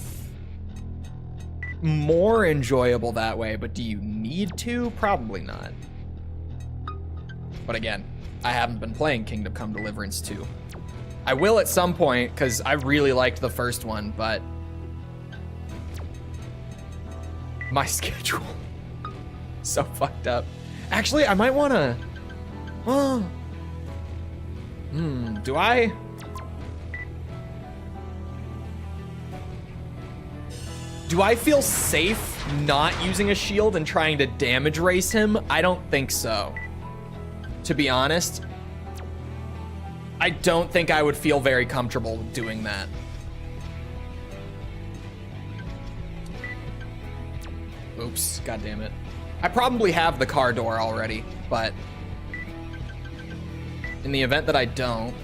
more enjoyable that way, but do you need to? Probably not. But again, I haven't been playing Kingdom Come Deliverance 2. I will at some point, because I really liked the first one, but my schedule so fucked up. Actually, I might want to, do I? Do I feel safe not using a shield and trying to damage race him? I don't think so. To be honest, I don't think I would feel very comfortable doing that. Oops, god damn it. I probably have the car door already, but in the event that I don't,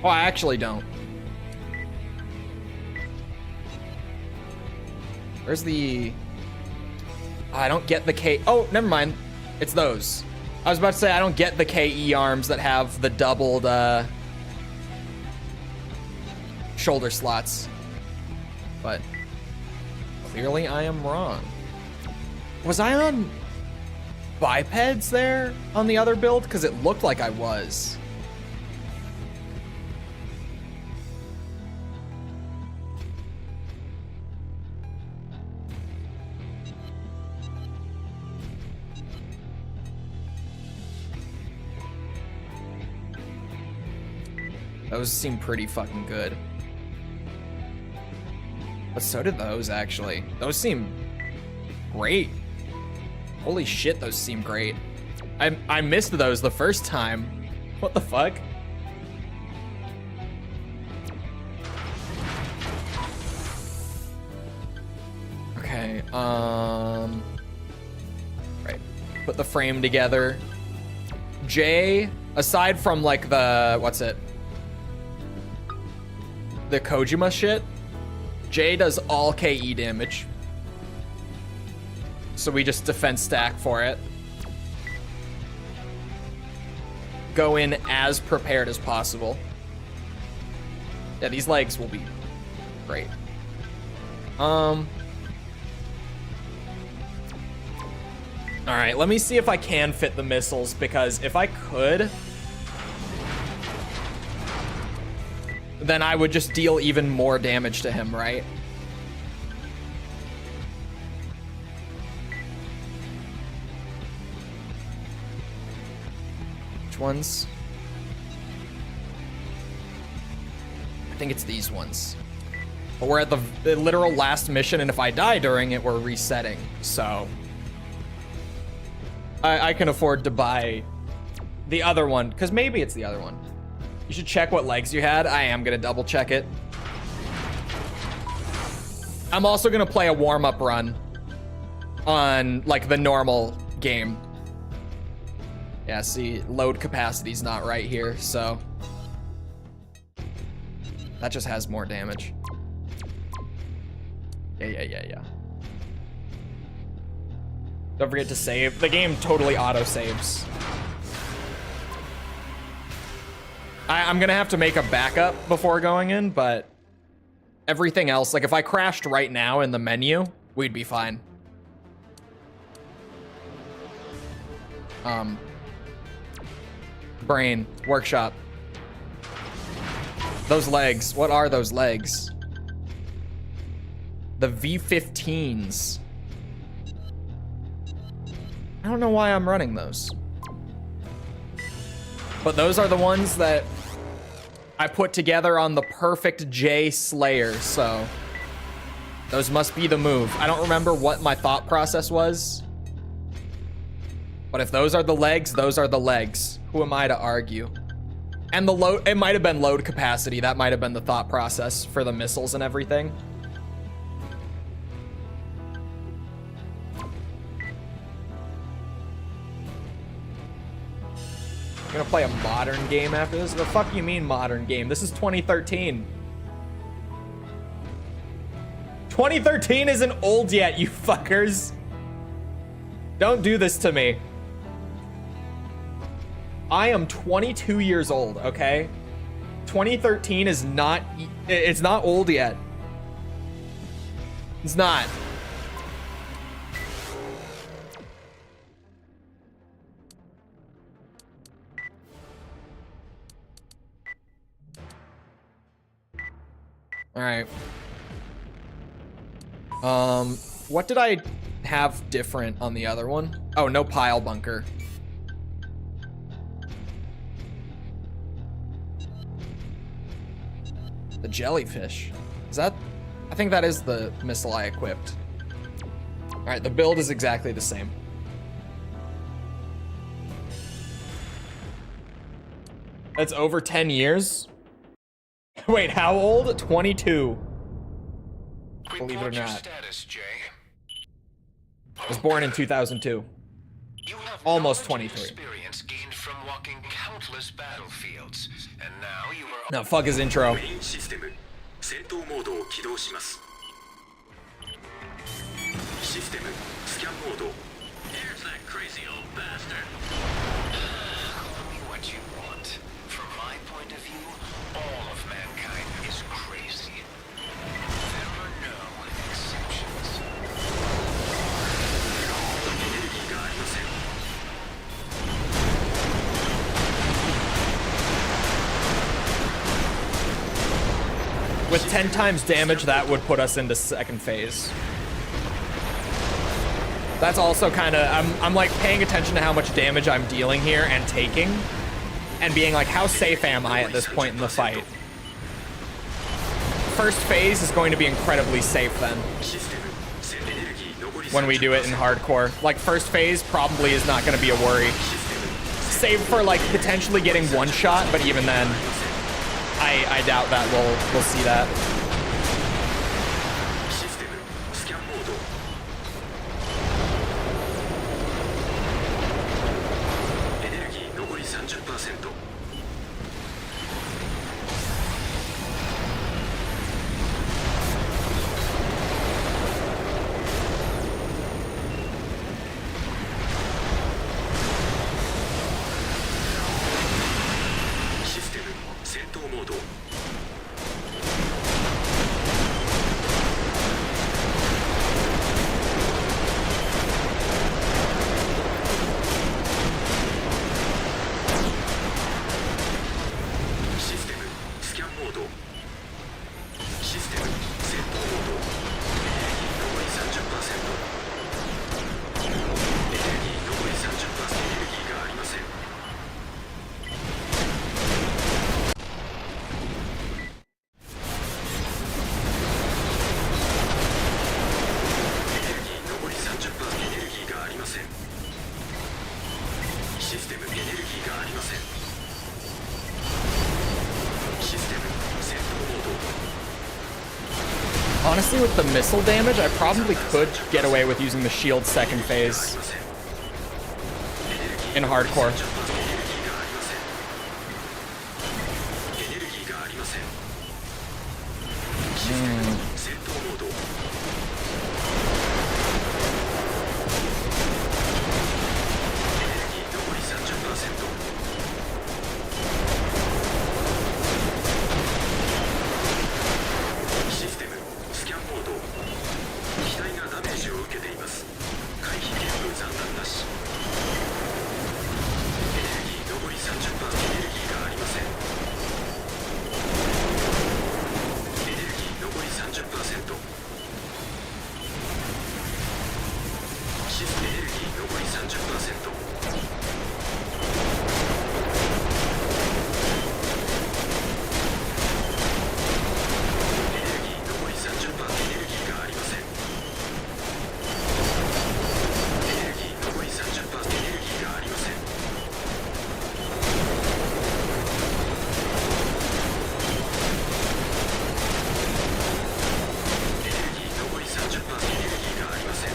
Oh, I actually don't. Where's the... I don't get the K... Oh, never mind. It's those. I was about to say, I don't get the KE arms that have the doubled shoulder slots. But clearly I am wrong. Was I on bipeds there on the other build? Because it looked like I was. Those seem pretty fucking good. But so did those, actually. Those seem great. Holy shit, those seem great. I missed those the first time. What the fuck? Okay, right. Put the frame together. Jay, aside from like the, what's it? The Kojima shit, Jay does all KE damage. So we just defense stack for it. Go in as prepared as possible. Yeah, these legs will be great. All right, let me see if I can fit the missiles, because if I could, then I would just deal even more damage to him, right? Which ones? I think it's these ones. But we're at the literal last mission, and if I die during it, we're resetting, so I can afford to buy the other one, because maybe it's the other one. You should check what legs you had. I am gonna double check it. I'm also gonna play a warm-up run on like the normal game. Yeah, see, load capacity's not right here, so that just has more damage. Yeah. Don't forget to save. The game totally auto-saves. I'm gonna have to make a backup before going in, but everything else, like if I crashed right now in the menu, we'd be fine. Brain, workshop. Those legs, what are those legs? The V15s. I don't know why I'm running those. But those are the ones that I put together on the perfect J Slayer, so those must be the move. I don't remember what my thought process was, but if those are the legs, those are the legs. Who am I to argue? And the load, it might have been load capacity. That might have been the thought process for the missiles and everything. I'm gonna play a modern game after this? The fuck you mean modern game? This is 2013. 2013 isn't old yet, you fuckers. Don't do this to me. I am 22 years old, okay? 2013 is not, it's not old yet. It's not. All right. What did I have different on the other one? Oh, no pile bunker. The jellyfish. Is that? I think that is the missile I equipped. All right, the build is exactly the same. That's over 10 years? Wait, how old? 22. Believe it or not. Status, Jay. I was born in 2002. You have Almost knowledge and 23. experience gained from walking countless battlefields, and now you are No, fuck his intro. メインシステム戦闘モードを起動します。システムスキャンモード。 Here's that crazy old bastard. Call me what you want. From my point of view, all of mankind is crazy. There are no exceptions. エネルギーがありません。 With 10 times damage, that would put us into second phase. That's also kind of, I'm like paying attention to how much damage I'm dealing here and taking, and being like, how safe am I at this point in the fight? First phase is going to be incredibly safe then, when we do it in hardcore. Like, first phase probably is not going to be a worry. Save for like potentially getting one shot, but even then, I doubt that we'll see that. システムスキャンモード。 エネルギー残り 30%。 システム戦闘モード。 システムスキャンモード。システム戦闘モード。残り 30%。 エネルギー残り 30%。 エネルギーがありません。 エネルギー残り 30%。 エネルギーがありません。システムエネルギーがありません。 システム戦闘モード。 Honestly, with the missile damage, I probably could get away with using the shield second phase in hardcore. エネルギーがありません。システム戦闘モード。 エネルギー残り 30%。 システムスキャンモード。機体がダメージを受けています。回避ゲーム残弾なし。エネルギー残り 30%。 エネルギーがありません。エネルギー残り 30%。 システムエネルギー残り 30%。 エネルギー残り 30%。 エネルギーがありません。エネルギー残り 30%。 エネルギーがありません。エネルギー残り 30%。 エネルギーがありません。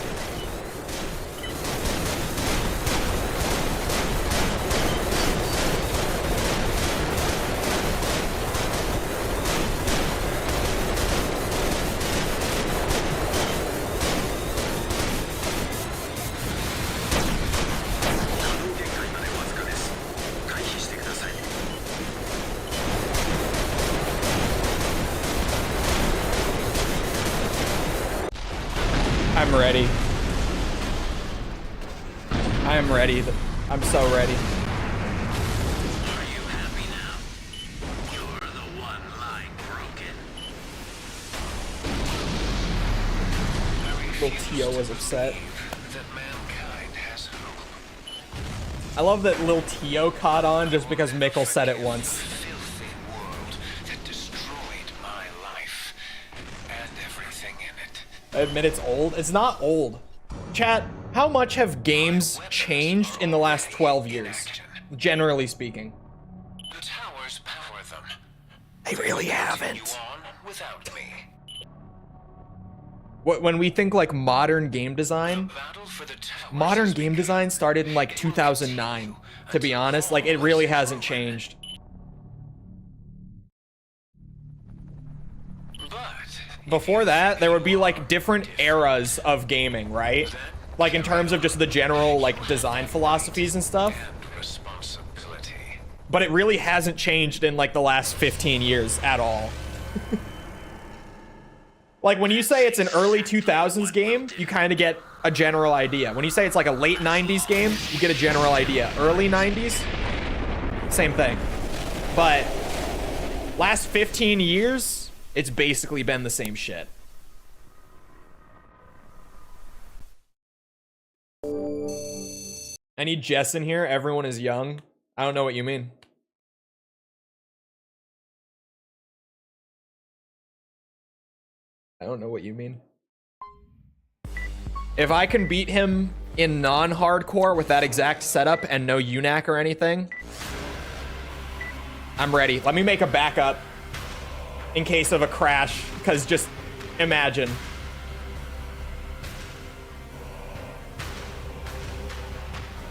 可能限界までわずかです。回避してください。 I'm ready. I am ready. I'm so ready. Are you happy now? You're the one lying broken. Little Tio was upset. That mankind has hope. I love that Lil Tio caught on just because Mikkel said it once. Filthy world that destroyed my life and everything in it. I admit it's old. It's not old. Chat, how much have games changed in the last 12 years? Generally speaking. The towers power them. They really You haven't. on without me. When we think like modern game design, Battle for the towers modern has game begun. design started in like 2009. To be honest, like it really hasn't changed. Before that, there would be like different eras of gaming, right? Like in terms of just the general like design philosophies and stuff. But it really hasn't changed in like the last 15 years at all. Like when you say it's an early 2000s game, you kind of get a general idea. When you say it's like a late 90s game, you get a general idea. Early 90s, same thing. But last 15 years, it's basically been the same shit. I need Jess in here. Everyone is young. I don't know what you mean. I don't know what you mean. If I can beat him in non-hardcore with that exact setup and no UNAC or anything, I'm ready. Let me make a backup in case of a crash, because just imagine.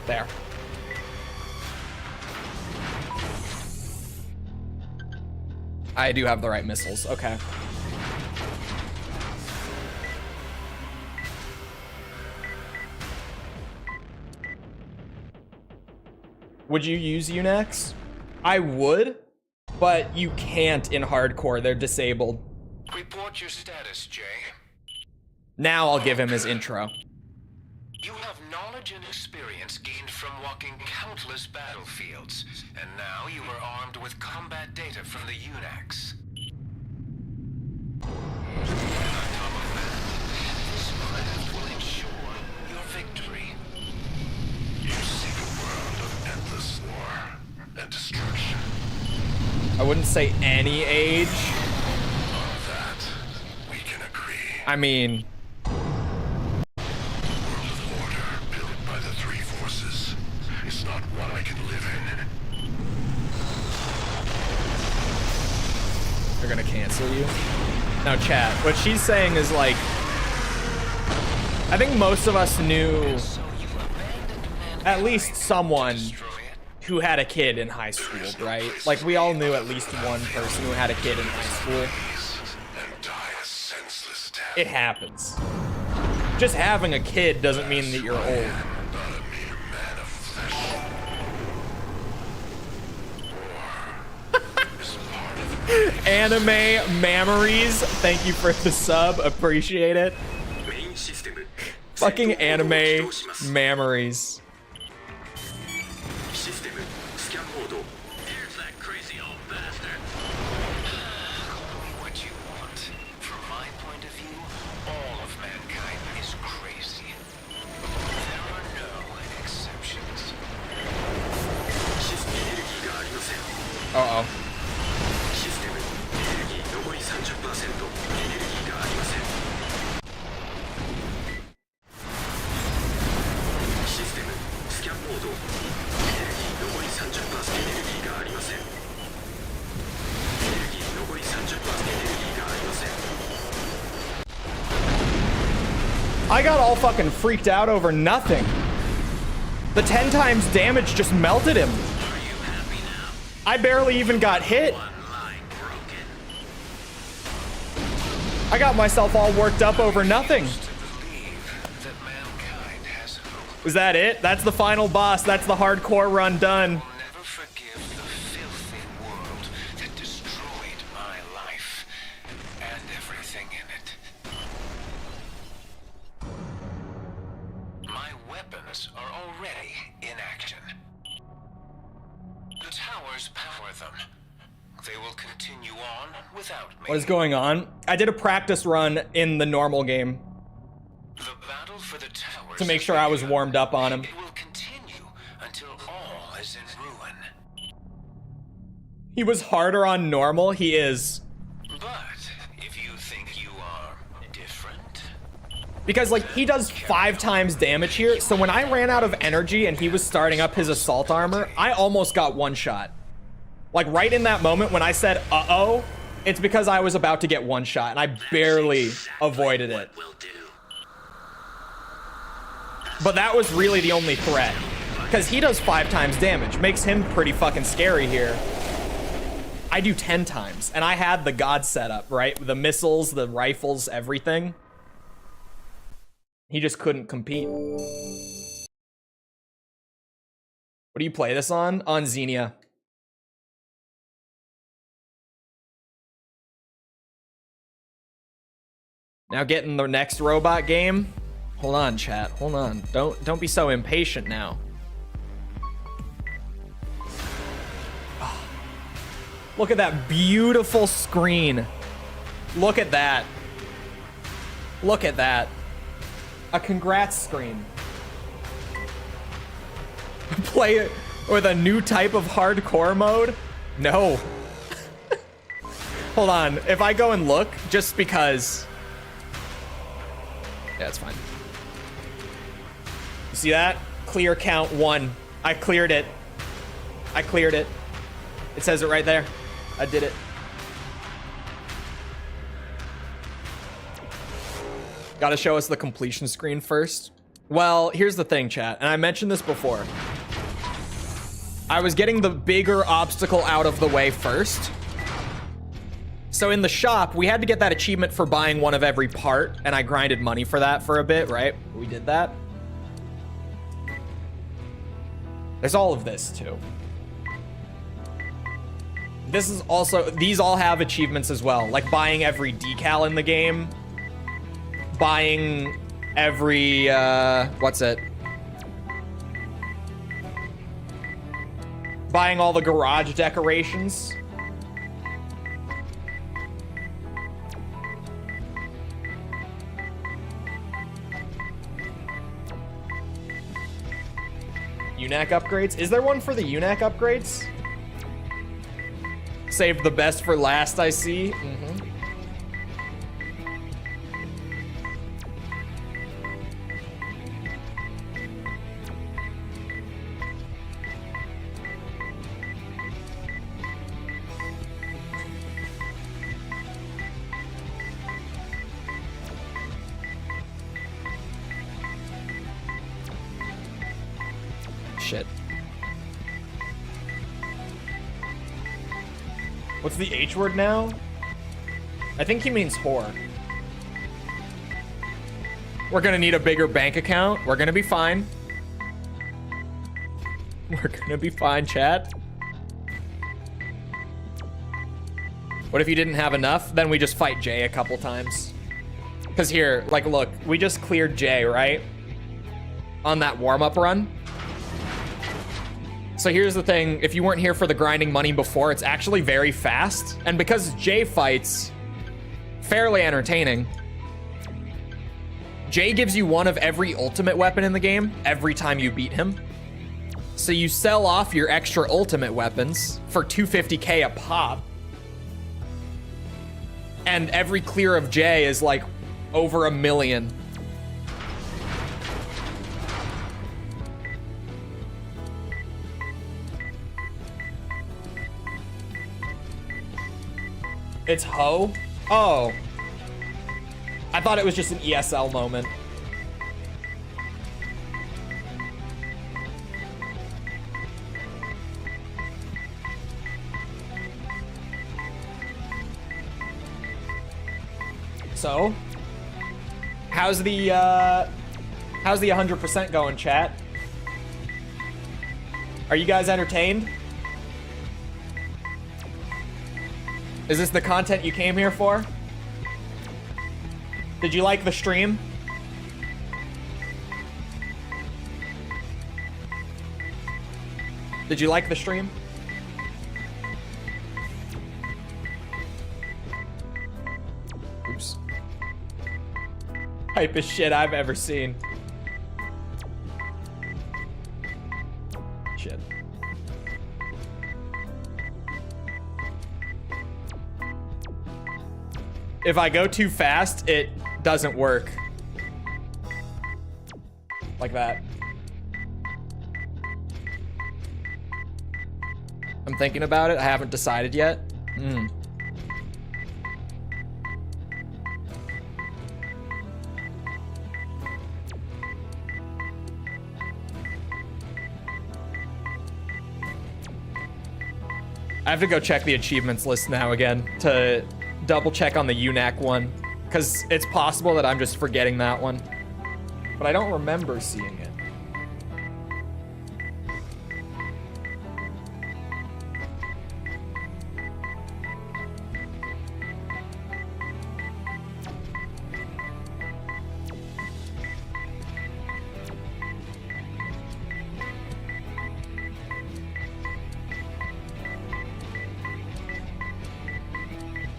There. I do have the right missiles. Okay. Would you use UNACs? I would, but you can't in hardcore. They're disabled. Report your status, Jay. Now I'll give him his intro. You have knowledge and experience gained from walking countless battlefields, and now you are armed with combat data from the UNACs. On top of that, this craft will ensure your victory. You seek a world of endless war and destruction. I wouldn't say any age. On that, we can agree. I mean, Not one I can live in. they're gonna cancel you. Now chat, what she's saying is like, I think most of us knew at least someone who had a kid in high school, right? Like we all knew at least one person who had a kid in high school. It happens. Just having a kid doesn't mean that you're old. Anime memories, thank you for the sub, appreciate it. Fucking anime memories. Here's that crazy old bastard. Call me what you want. From my point of view, all of mankind is crazy. There are no exceptions. Uh-oh. I got all fucking freaked out over nothing. The 10 times damage just melted him. I barely even got hit. I got myself all worked up over nothing. Was that it? That's the final boss. That's the hardcore run done. Never forgive the filthy world that destroyed my life and everything in it. My weapons are already in action. The towers power them. They will continue on without me. What is going on? I did a practice run in the normal game The battle for the towers to make sure I was warmed up on him. It will continue until all is in ruin. He was harder on normal. He is. But if you think you are different, Because, like, he does 5 times damage here. So when I ran out of energy and he was starting up his assault armor, I almost got one shot. Like, right in that moment when I said, uh-oh, it's because I was about to get one shot, and I barely avoided it. But that was really the only threat. Because he does 5 times damage. Makes him pretty fucking scary here. I do 10 times. And I had the God setup, right? The missiles, the rifles, everything. He just couldn't compete. What do you play this on? On Xenia. Now getting the next robot game. Hold on, chat. Hold on. Don't be so impatient now. Look at that beautiful screen. Look at that. Look at that. A congrats screen. Play it with a new type of hardcore mode? No. Hold on. If I go and look, just because. Yeah, it's fine. You see that? Clear count 1. I cleared it. I cleared it. It says it right there. I did it. Gotta show us the completion screen first. Well, here's the thing, chat, and I mentioned this before. I was getting the bigger obstacle out of the way first. So in the shop, we had to get that achievement for buying one of every part, and I grinded money for that for a bit, right? We did that. There's all of this, too. This is also, these all have achievements as well, like buying every decal in the game, buying every, what's it? Buying all the garage decorations. UNAC upgrades? Is there one for the UNAC upgrades? Save the best for last, I see. Mm-hmm. Shit. What's the H word now? I think he means whore. We're gonna need a bigger bank account. We're gonna be fine. We're gonna be fine, chat. What if you didn't have enough? Then we just fight Jay a couple times. Because here, like, look, we just cleared Jay, right? On that warm-up run. So here's the thing, if you weren't here for the grinding money before, it's actually very fast. And because Jay fights, fairly entertaining. Jay gives you one of every ultimate weapon in the game every time you beat him. So you sell off your extra ultimate weapons for $250K a pop. And every clear of Jay is like over $1 million. It's Ho? Oh. I thought it was just an ESL moment. So, how's the 100% going, chat? Are you guys entertained? Is this the content you came here for? Did you like the stream? Did you like the stream? Oops. Hypest shit I've ever seen. Shit. If I go too fast, it doesn't work. Like that. I'm thinking about it. I haven't decided yet. I have to go check the achievements list now again to double check on the UNAC one, because it's possible that I'm just forgetting that one. But I don't remember seeing it.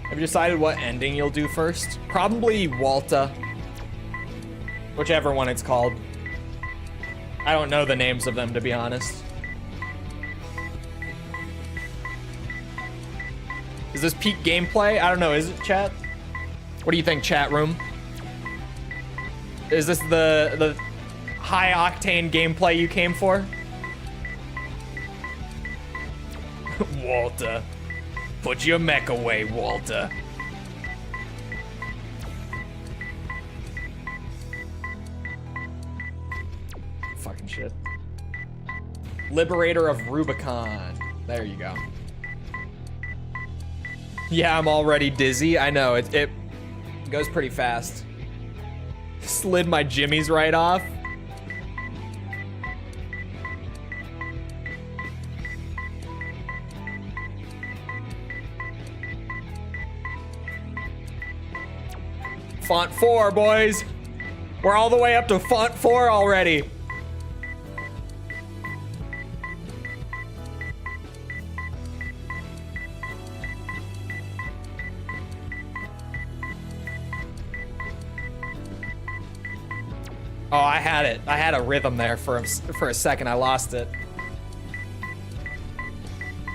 Have you decided what ending you'll do first? Probably Walta. Whichever one it's called. I don't know the names of them, to be honest. Is this peak gameplay? I don't know, is it, chat? What do you think, chat room? Is this the high octane gameplay you came for? Walta. Put your mech away, Walter. Fucking shit. Liberator of Rubicon. There you go. Yeah, I'm already dizzy. I know, it goes pretty fast. Slid my jimmies right off. Font 4, boys. We're all the way up to font 4 already. Oh, I had it. I had a rhythm there for a second. I lost it.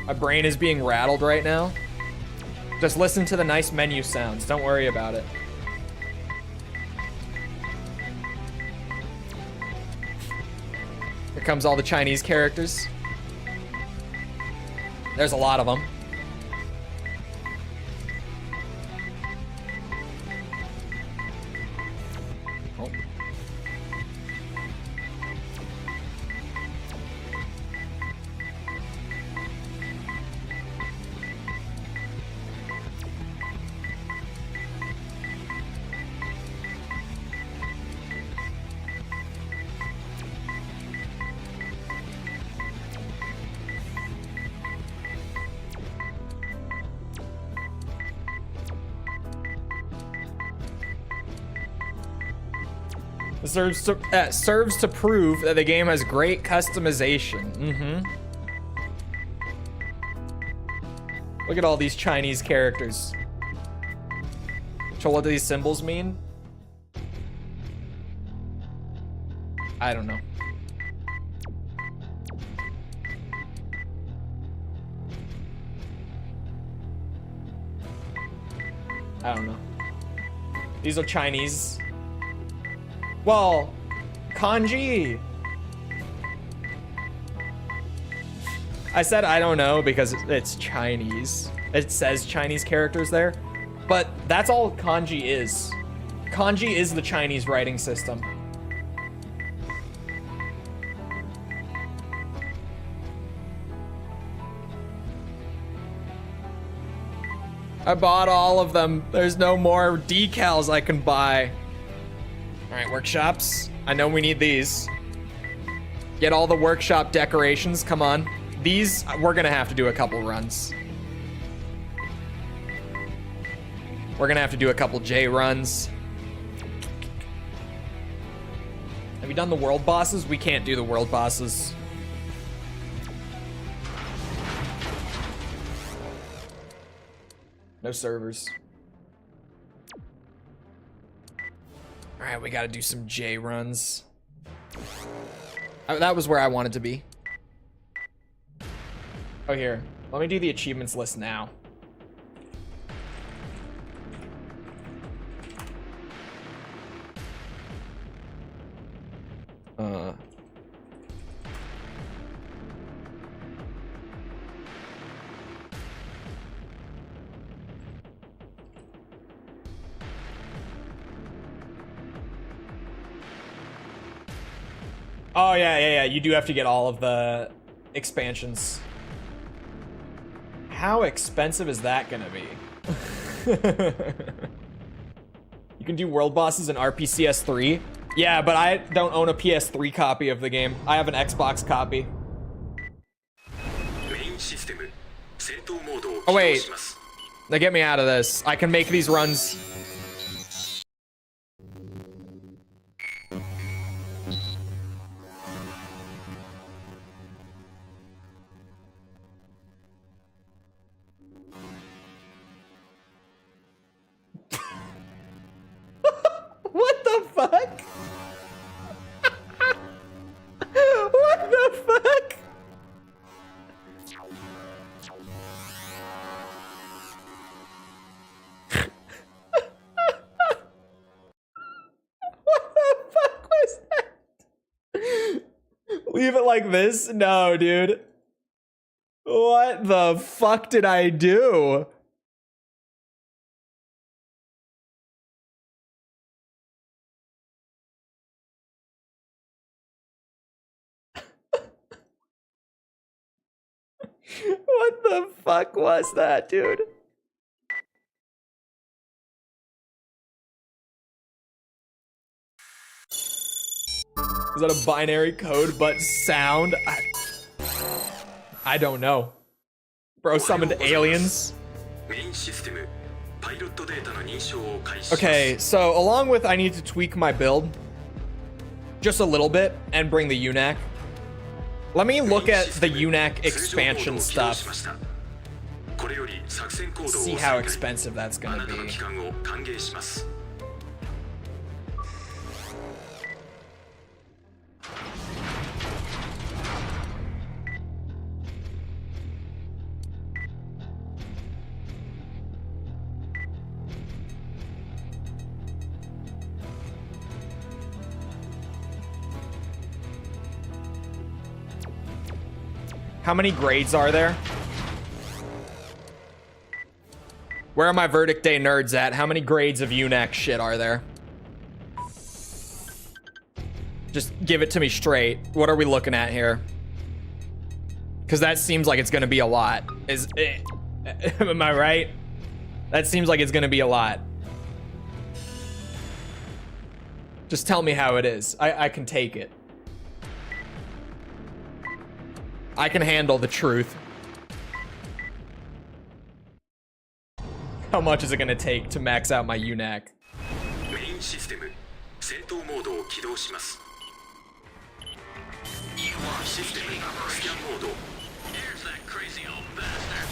My brain is being rattled right now. Just listen to the nice menu sounds. Don't worry about it. Here comes all the Chinese characters. There's a lot of them. Oh. Serves to prove that the game has great customization. Look at all these Chinese characters. So what do these symbols mean? I don't know. I don't know. These are Chinese. Well, kanji. I said I don't know because it's Chinese. It says Chinese characters there, but that's all kanji is. Kanji is the Chinese writing system. I bought all of them. There's no more decals I can buy. All right, workshops. I know we need these. Get all the workshop decorations. Come on. These, we're gonna have to do a couple runs. We're gonna have to do a couple J runs. Have you done the world bosses? We can't do the world bosses. No servers. All right, we gotta do some J runs. That was where I wanted to be. Oh, here. Let me do the achievements list now. Oh, yeah. You do have to get all of the expansions. How expensive is that gonna be? You can do world bosses in RPCS 3? Yeah, but I don't own a PS3 copy of the game. I have an Xbox copy. Oh wait, they get me out of this. I can make these runs. What the fuck? What the fuck? What the fuck was that? Leave it like this? No, dude. What the fuck did I do? What the fuck was that, dude? Is that a binary code but sound? I don't know. Bro summoned aliens. Okay, so along with I need to tweak my build just a little bit and bring the UNAC. Let me look at the UNAC expansion stuff. See how expensive that's gonna be. How many grades are there? Where are my verdict day nerds at? How many grades of UNAC shit are there? Just give it to me straight. What are we looking at here? Because that seems like it's gonna be a lot. Am I right? That seems like it's gonna be a lot. Just tell me how it is. I can take it. I can handle the truth. How much is it gonna take to max out my UNAC? Here's that crazy old bastard.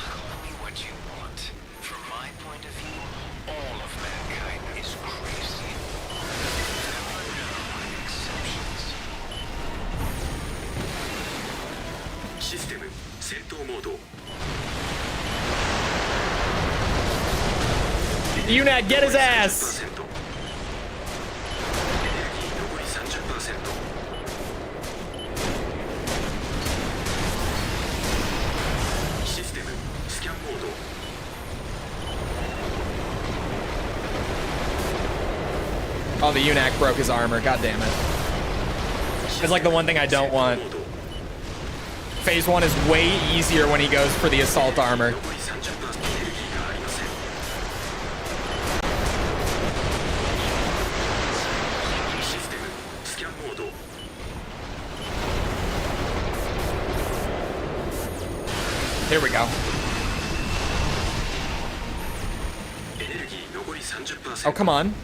Call me what you want. From my point of view, all of mankind is crazy. There are no exceptions. UNAC, get his ass! Oh, the UNAC broke his armor. God damn it. It's like the one thing I don't want. Phase 1 is way easier when he goes for the assault armor. Here we go. Oh, come on.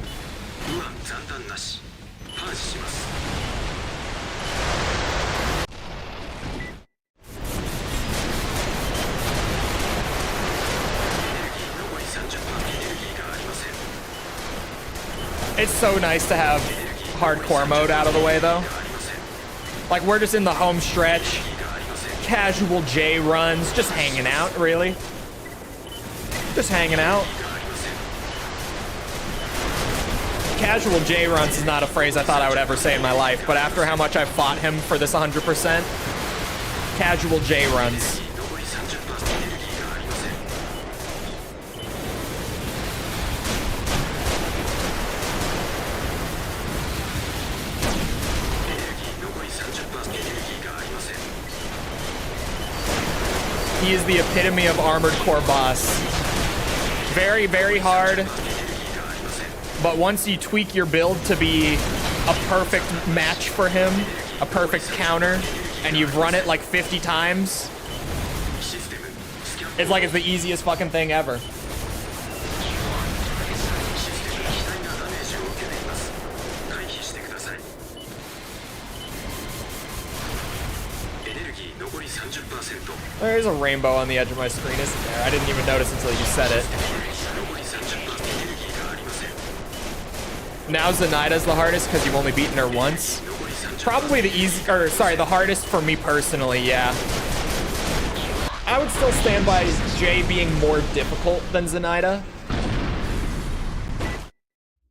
It's so nice to have hardcore mode out of the way, though. Like, we're just in the home stretch. Casual J runs, just hanging out, really. Just hanging out. Casual J runs is not a phrase I thought I would ever say in my life, but after how much I fought him for this 100%, casual J runs. he is the epitome of armored core boss. Very, very hard. But once you tweak your build to be a perfect match for him, a perfect counter, and you've run it like 50 times, it's like it's the easiest fucking thing ever. There's a rainbow on the edge of my screen, isn't there? I didn't even notice until you said it. Now Zenaida's the hardest because you've only beaten her once. Probably the hardest for me personally, yeah. I would still stand by Jay being more difficult than Zenaida.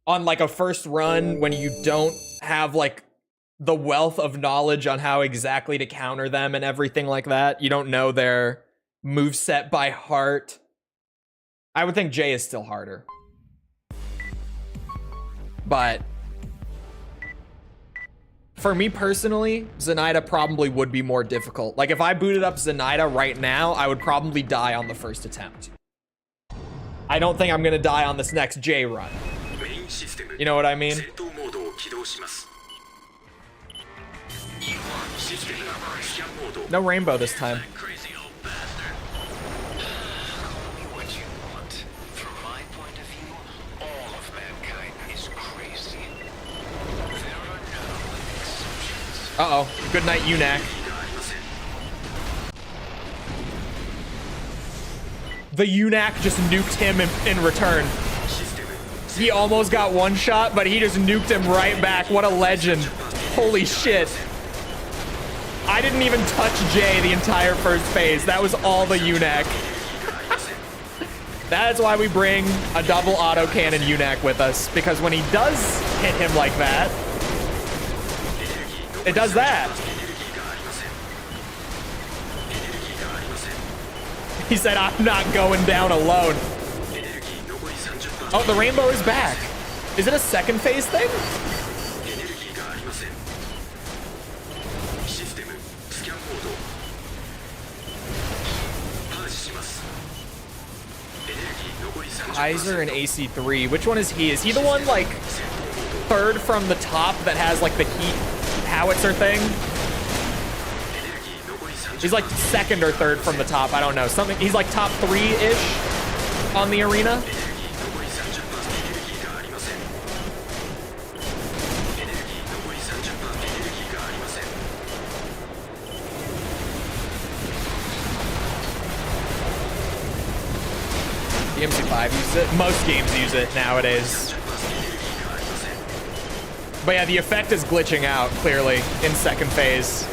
On like a first run when you don't have like the wealth of knowledge on how exactly to counter them and everything like that. You don't know their moveset by heart. I would think Jay is still harder. But for me personally, Zenaida probably would be more difficult. Like if I booted up Zenaida right now, I would probably die on the first attempt. I don't think I'm gonna die on this next Jay run. You know what I mean? No rainbow this time. Uh-oh. Good night, Unak. The Unak just nuked him in return. He almost got one shot, but he just nuked him right back. What a legend. Holy shit. I didn't even touch Jay the entire first phase. That was all the Unak. That is why we bring a double autocannon Unak with us, because when he does hit him like that, it does that. He said, I'm not going down alone. Oh, the rainbow is back. Is it a second phase thing? Kaiser and AC3. Which one is he? Is he the one like third from the top that has like the heat howitzer thing? He's like second or third from the top. I don't know. Something. He's like top 3-ish on the arena. The MC5 uses it. Most games use it nowadays. But yeah, the effect is glitching out, clearly, in second phase.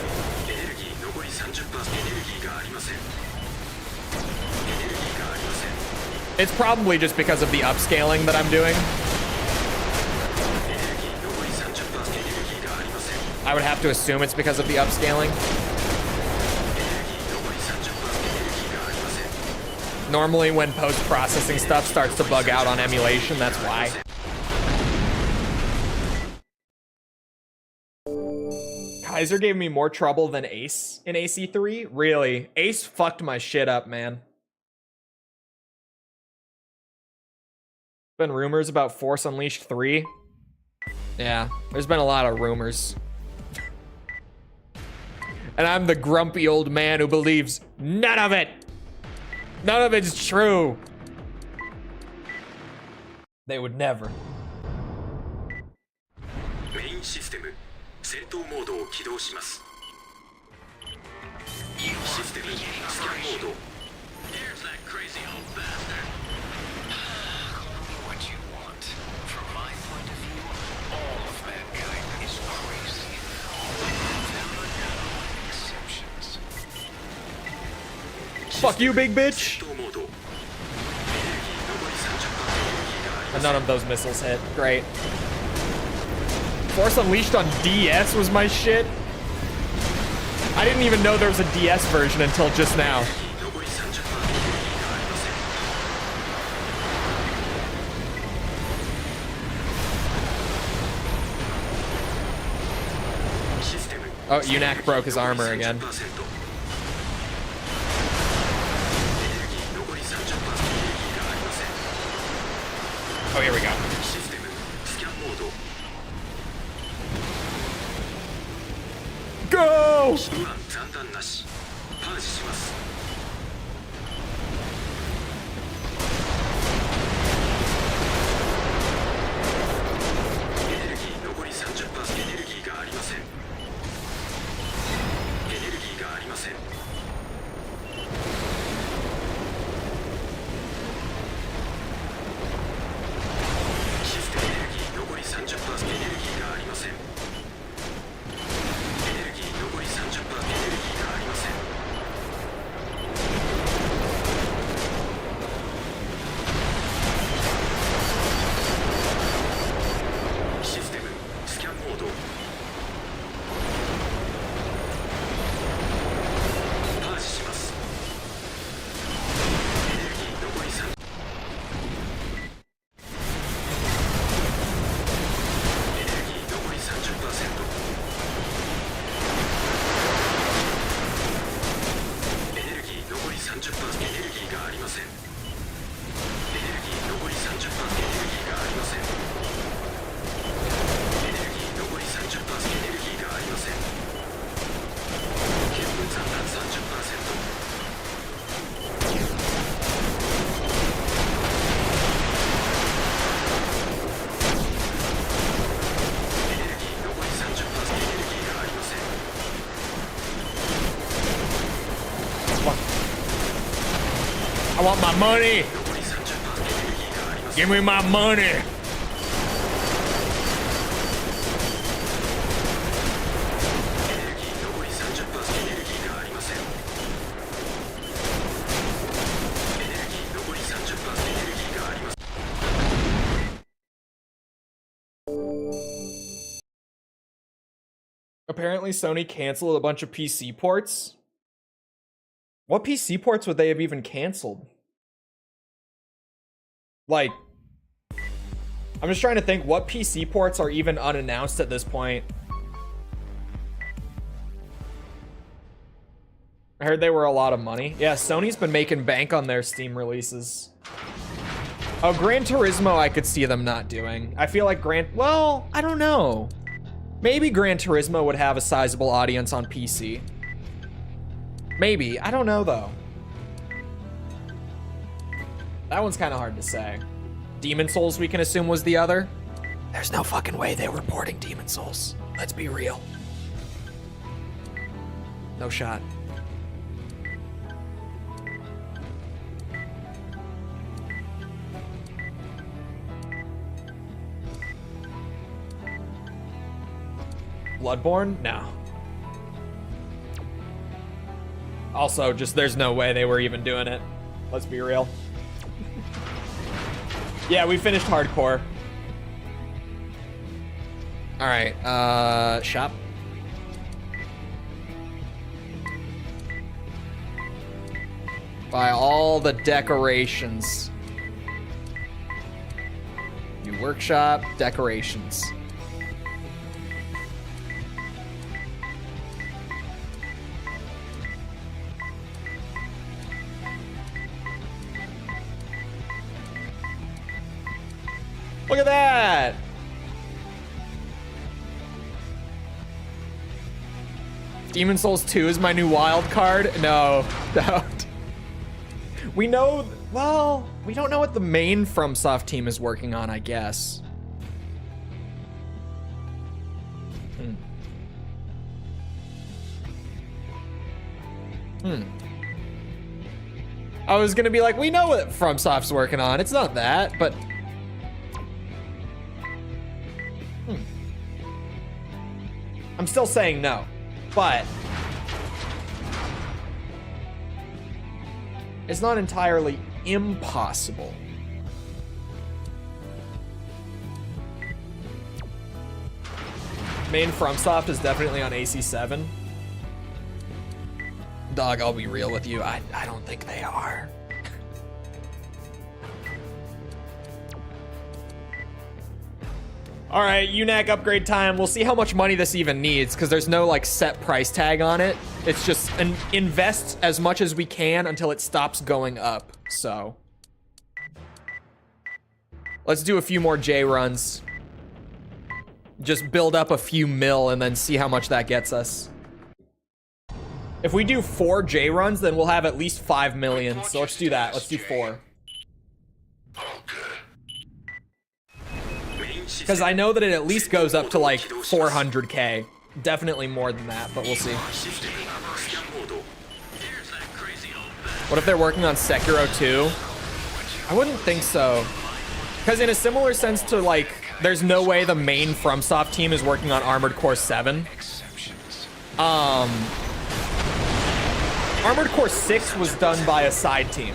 It's probably just because of the upscaling that I'm doing. I would have to assume it's because of the upscaling. Normally when post-processing stuff starts to bug out on emulation, that's why. Kaiser gave me more trouble than Ace in AC3? Really? Ace fucked my shit up, man. Been rumors about Force Unleashed 3. Yeah, there's been a lot of rumors. And I'm the grumpy old man who believes none of it. None of it's true. They would never. Main system. 戦闘モードを起動します。システムスキャンモード。Here's that crazy old bastard. Call me what you want. From my point of view, all of mankind is crazy. There are no exceptions. Fuck you, big bitch. And none of those missiles hit. Great. Force Unleashed on DS was my shit. I didn't even know there was a DS version until just now. Oh, Unak broke his armor again. Oh, here we go. システムスキャンモード Go! 不安残弾なしパージしますエネルギー残り 30% エネルギーがありませんエネルギーがありませんシステムエネルギー残り 30% エネルギーがありませんエネルギー残り 30% エネルギーがありませんシステムスキャンモードパージしますエネルギー残り3エネルギー残り 30% エネルギー残り 30% エネルギーがありませんエネルギー残り 30% エネルギーがありませんエネルギー残り 30% エネルギーがありません見分残弾 30% エネルギー残り 30% エネルギーがありません I want my money. 残り 30% エネルギーがありません Give me my money. エネルギー残り 30% エネルギーがありませんエネルギー残り 30% エネルギーがありません Apparently, Sony canceled a bunch of PC ports. What PC ports would they have even canceled? Like, I'm just trying to think what PC ports are even unannounced at this point. I heard they were a lot of money. Yeah, Sony's been making bank on their Steam releases. Oh, Gran Turismo I could see them not doing. I feel like well, I don't know. Maybe Gran Turismo would have a sizable audience on PC. Maybe. I don't know, though. That one's kind of hard to say. Demon Souls, we can assume, was the other. There's no fucking way they were porting Demon Souls. Let's be real. No shot. Bloodborne? No. Also, just there's no way they were even doing it. Let's be real. Yeah, we finished hardcore. All right, shop. Buy all the decorations. New workshop, decorations. Look at that! Demon Souls 2 is my new wild card? No, don't. We know, well, we don't know what the main FromSoft team is working on, I guess. I was gonna be like, we know what FromSoft's working on. It's not that, but... I'm still saying no, but it's not entirely impossible. Main FromSoft is definitely on AC7. Dog, I'll be real with you. I don't think they are. All right, UNAC upgrade time. We'll see how much money this even needs because there's no like set price tag on it. It's just invest as much as we can until it stops going up. So Let's do a few more J runs. Just build up a few mil and then see how much that gets us. If we do 4 J runs, then we'll have at least 5 million. So let's do that. Let's do 4. Because I know that it at least goes up to like 400k. Definitely more than that, but we'll see. What if they're working on Sekiro 2? I wouldn't think so. Because in a similar sense to like, there's no way the main FromSoft team is working on Armored Core 7. Armored Core 6 was done by a side team,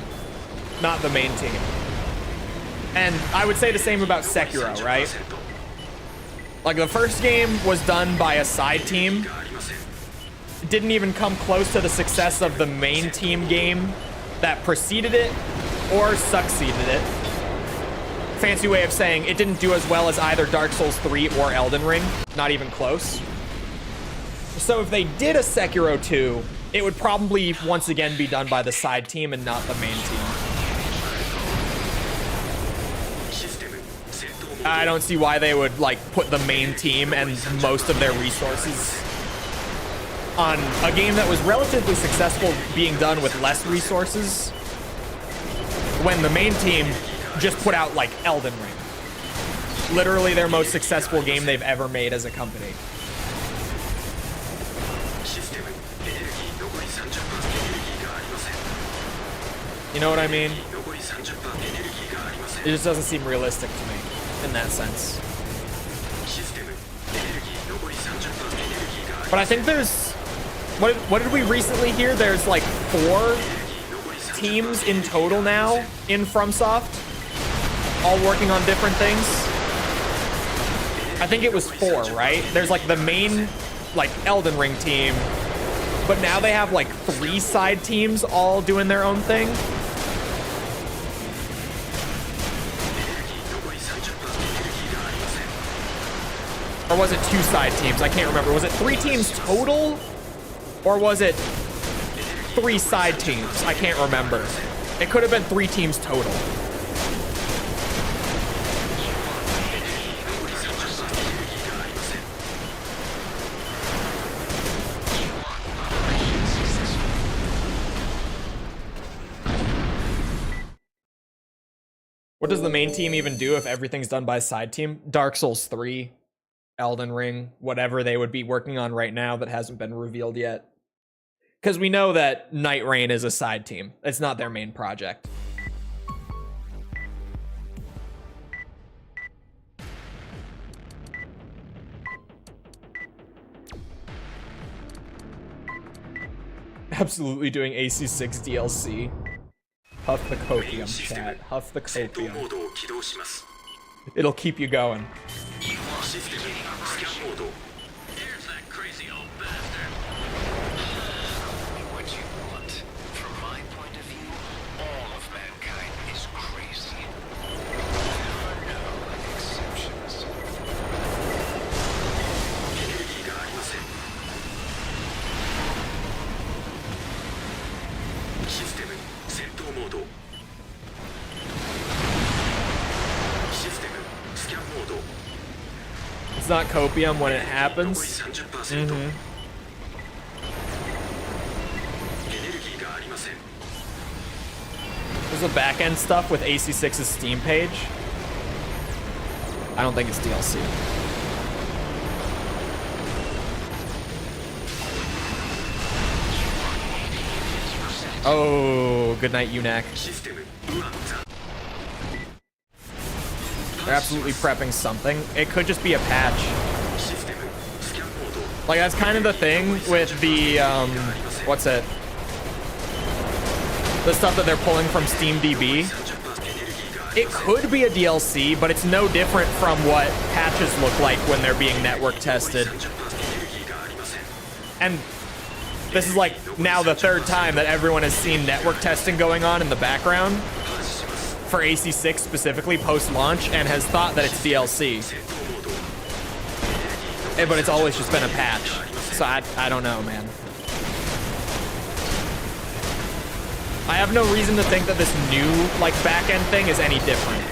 not the main team. And I would say the same about Sekiro, right? Like the first game was done by a side team. It didn't even come close to the success of the main team game that preceded it or succeeded it. Fancy way of saying it didn't do as well as either Dark Souls 3 or Elden Ring. Not even close. So if they did a Sekiro 2, it would probably once again be done by the side team and not the main team. I don't see why they would like put the main team and most of their resources on a game that was relatively successful being done with less resources when the main team just put out like Elden Ring. Literally their most successful game they've ever made as a company. You know what I mean? It just doesn't seem realistic to me in that sense. But I think there's... What did we recently hear? There's like 4 teams in total now in FromSoft, all working on different things. I think it was 4, right? There's like the main like Elden Ring team, but now they have like 3 side teams all doing their own thing. Or was it 2 side teams? I can't remember. Was it 3 teams total? Or was it 3 side teams? I can't remember. It could have been 3 teams total. What does the main team even do if everything's done by a side team? Dark Souls 3, Elden Ring, whatever they would be working on right now that hasn't been revealed yet. Because we know that Night Rain is a side team. It's not their main project. Absolutely doing AC6 DLC. Huff the copium, chat. Huff the copium. It'll keep you going. It's not copium when it happens. Mm-hmm. There's a back-end stuff with AC6's Steam page. I don't think it's DLC. Oh, good night, UNAC. They're absolutely prepping something. It could just be a patch. Like, that's kind of the thing with the, what's it? The stuff that they're pulling from SteamDB. It could be a DLC, but it's no different from what patches look like when they're being network tested. And this is like now the 3rd time that everyone has seen network testing going on in the background for AC6 specifically post-launch and has thought that it's DLC. But it's always just been a patch. So I don't know, man. I have no reason to think that this new like back-end thing is any different.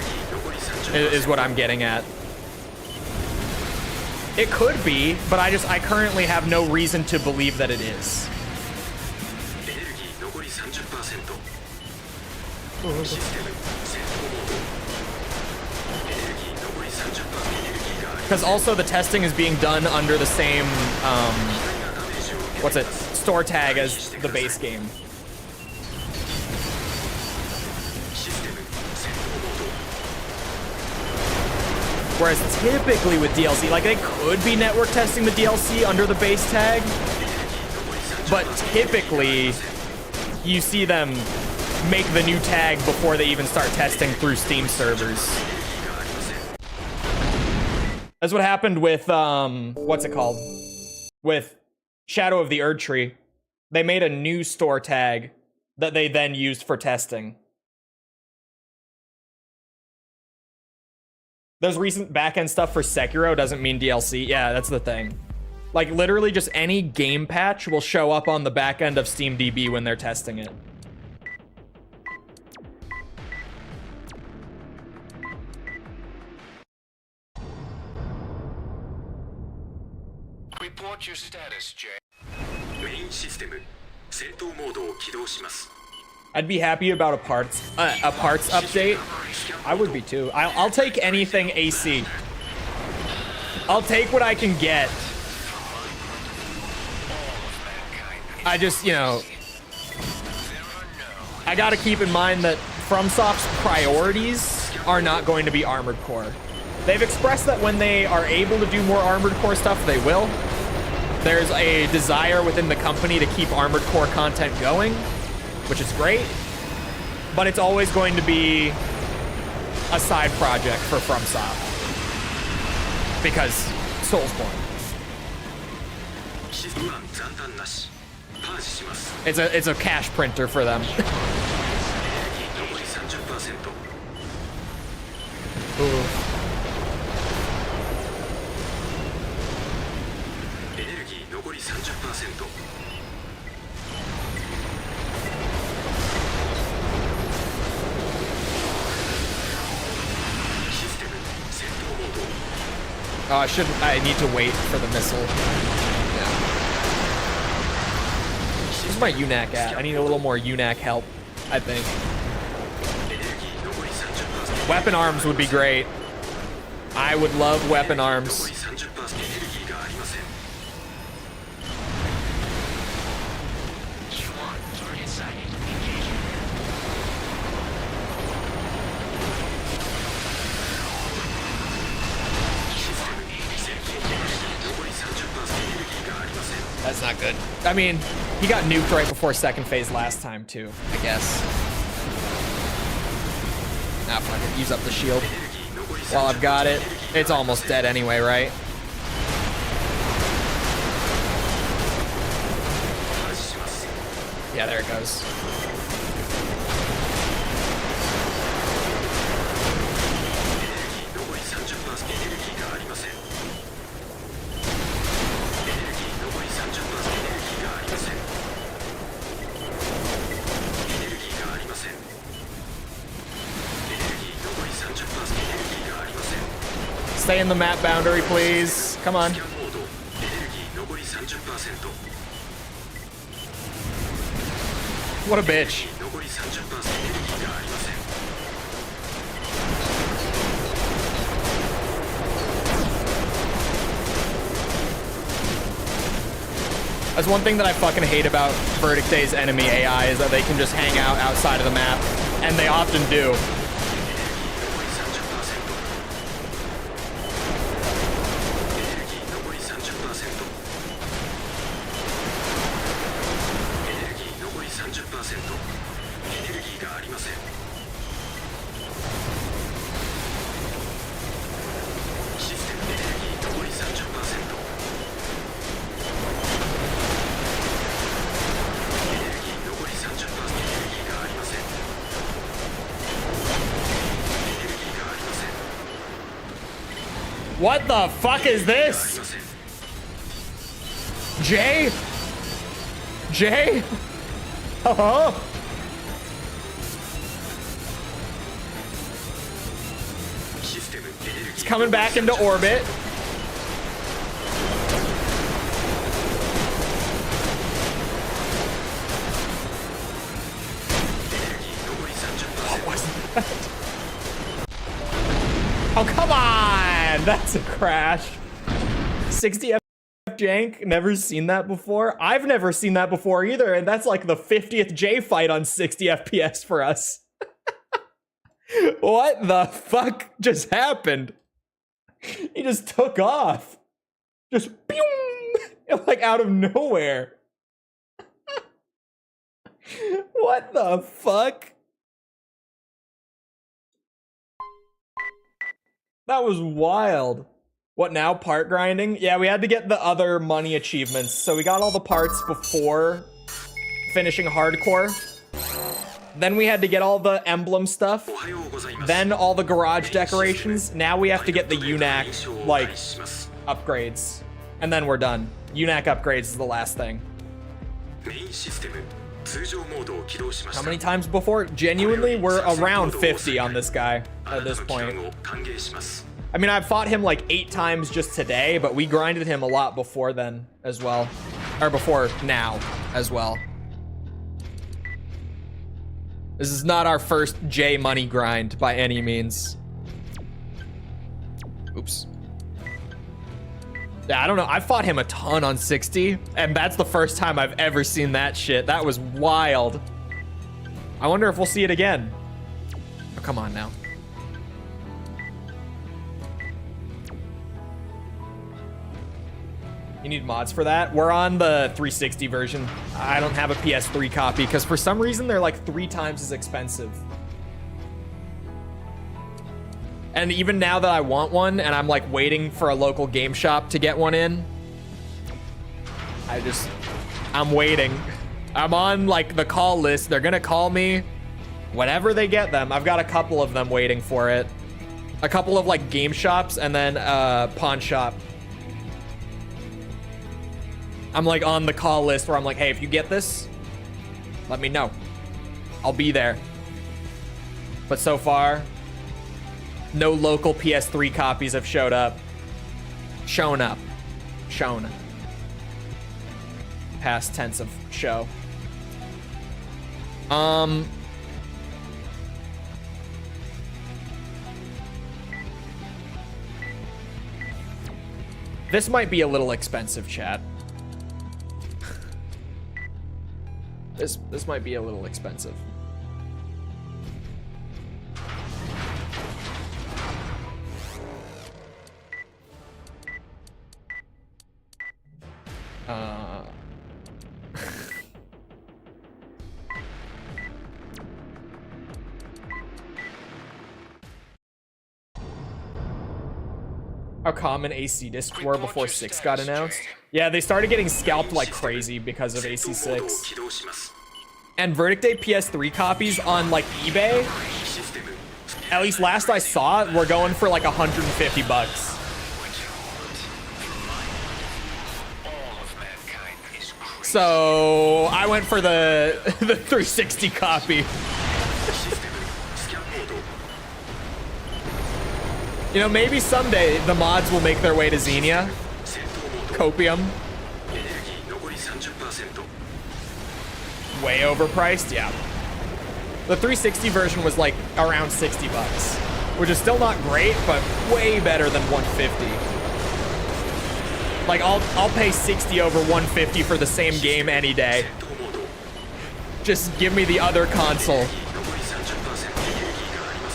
is what I'm getting at. It could be, but I currently have no reason to believe that it is. エネルギー残り 30%。 システム戦闘モード。エネルギー残り 30%。 エネルギーがあり Because also the testing is being done under the same, 機体がダメージを受けています。 what's it, store tag as the base game. システム戦闘モード。 Whereas typically with DLC, like they could be network testing the DLC under the base tag, but typically you see them make the new tag before they even start testing through Steam servers. That's what happened with, what's it called? With Shadow of the Erdtree. They made a new store tag that they then used for testing. There's recent backend stuff for Sekiro doesn't mean DLC. Yeah, that's the thing. Like, literally just any game patch will show up on the back end of SteamDB when they're testing it. Report your status, Jay. メインシステム戦闘モードを起動します。 I'd be happy about a parts update. I would be too. I'll take anything AC. I'll take what I can get. I just, you know, I gotta keep in mind that FromSoft's priorities are not going to be Armored Core. They've expressed that when they are able to do more Armored Core stuff, they will. There's a desire within the company to keep Armored Core content going, which is great, but it's always going to be a side project for FromSoft because Soulsborne. システムは残弾なし。パージします。 It's a cash printer for them. エネルギー残り 30%。 エネルギー残り 30%。 システム戦闘モード。 Oh, I need to wait for the missile. Yeah. Where's my UNAC at? I need a little more UNAC help, I think. エネルギー残り 30%。 Weapon arms would be great. I would love weapon 残 arms. り 30%。 エネルギーがありません。 That's not good. I mean, he got nuked right before second phase last time too, I guess. Nah, fuck it. Use up the shield. While I've got it, it's almost dead anyway, right? Yeah, there it goes. Stay in the map boundary, please. Come on. What a bitch. That's one thing that I fucking hate about Verdict Day's enemy AI is that they can just hang out outside of the map, and they often do. What the fuck is this? Jay? Jay? It's coming back into orbit. What was that? Oh, come on! That's a crash. 60 F jank. Never seen that before. I've never seen that before either, and that's like the 50th J fight on 60 FPS for us. What the fuck just happened? He just took off. Just pew! Like out of nowhere. What the fuck? That was wild. What now? Part grinding? Yeah, we had to get the other money achievements. So we got all the parts before finishing hardcore. Then we had to get all the emblem stuff. Then all the garage decorations. Now we have to get the UNAC, like, upgrades. And then we're done. UNAC upgrades is the last thing. How many times before? Genuinely, we're around 50 on this guy at this point. I mean, I've fought him like 8 times just today, but we grinded him a lot before then as well. Or before now as well. This is not our first J money grind by any means. Oops. Yeah, I don't know. I fought him a ton on 60, and that's the first time I've ever seen that shit. That was wild. I wonder if we'll see it again. Oh, come on now. You need mods for that? We're on the 360 version. I don't have a PS3 copy because for some reason they're like 3 times as expensive. And even now that I want one and I'm like waiting for a local game shop to get one in, I'm waiting. I'm on like the call list. They're gonna call me whenever they get them. I've got a couple of them waiting for it. A couple of like game shops and then pawn shop. I'm like on the call list where I'm like, hey, if you get this, let me know. I'll be there. But so far, no local PS3 copies have showed up. Shown up. Shown. Past tense of show. This might be a little expensive, chat. This might be a little expensive. How common AC discs were before 6 got announced. Yeah, they started getting scalped like crazy because of AC6. And Verdict Day PS3 copies on like eBay, at least last I saw, were going for like 150 bucks. So I went for the 360 copy. You know, maybe someday the mods will make their way to Xenia. Copium. Way overpriced, yeah. The 360 version was like around 60 bucks, which is still not great, but way better than 150. Like I'll pay 60 over 150 for the same game any day. Just give me the other console.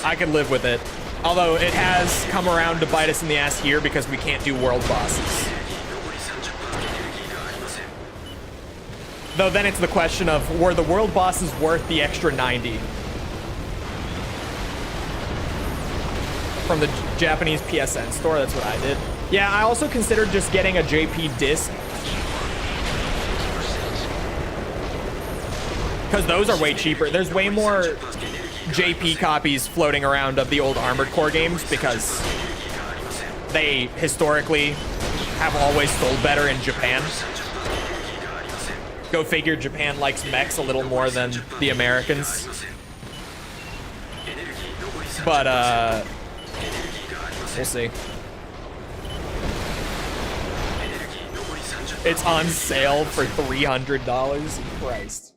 I could live with it. Although it has come around to bite us in the ass here because we can't do world bosses. Though then it's the question of, were the world bosses worth the extra 90? From the Japanese PSN store, that's what I did. Yeah, I also considered just getting a JP disc. Because those are way cheaper. There's way more JP copies floating around of the old Armored Core games because they historically have always sold better in Japan. Go figure, Japan likes mechs a little more than the Americans. But We'll see. It's on sale for $300. Christ.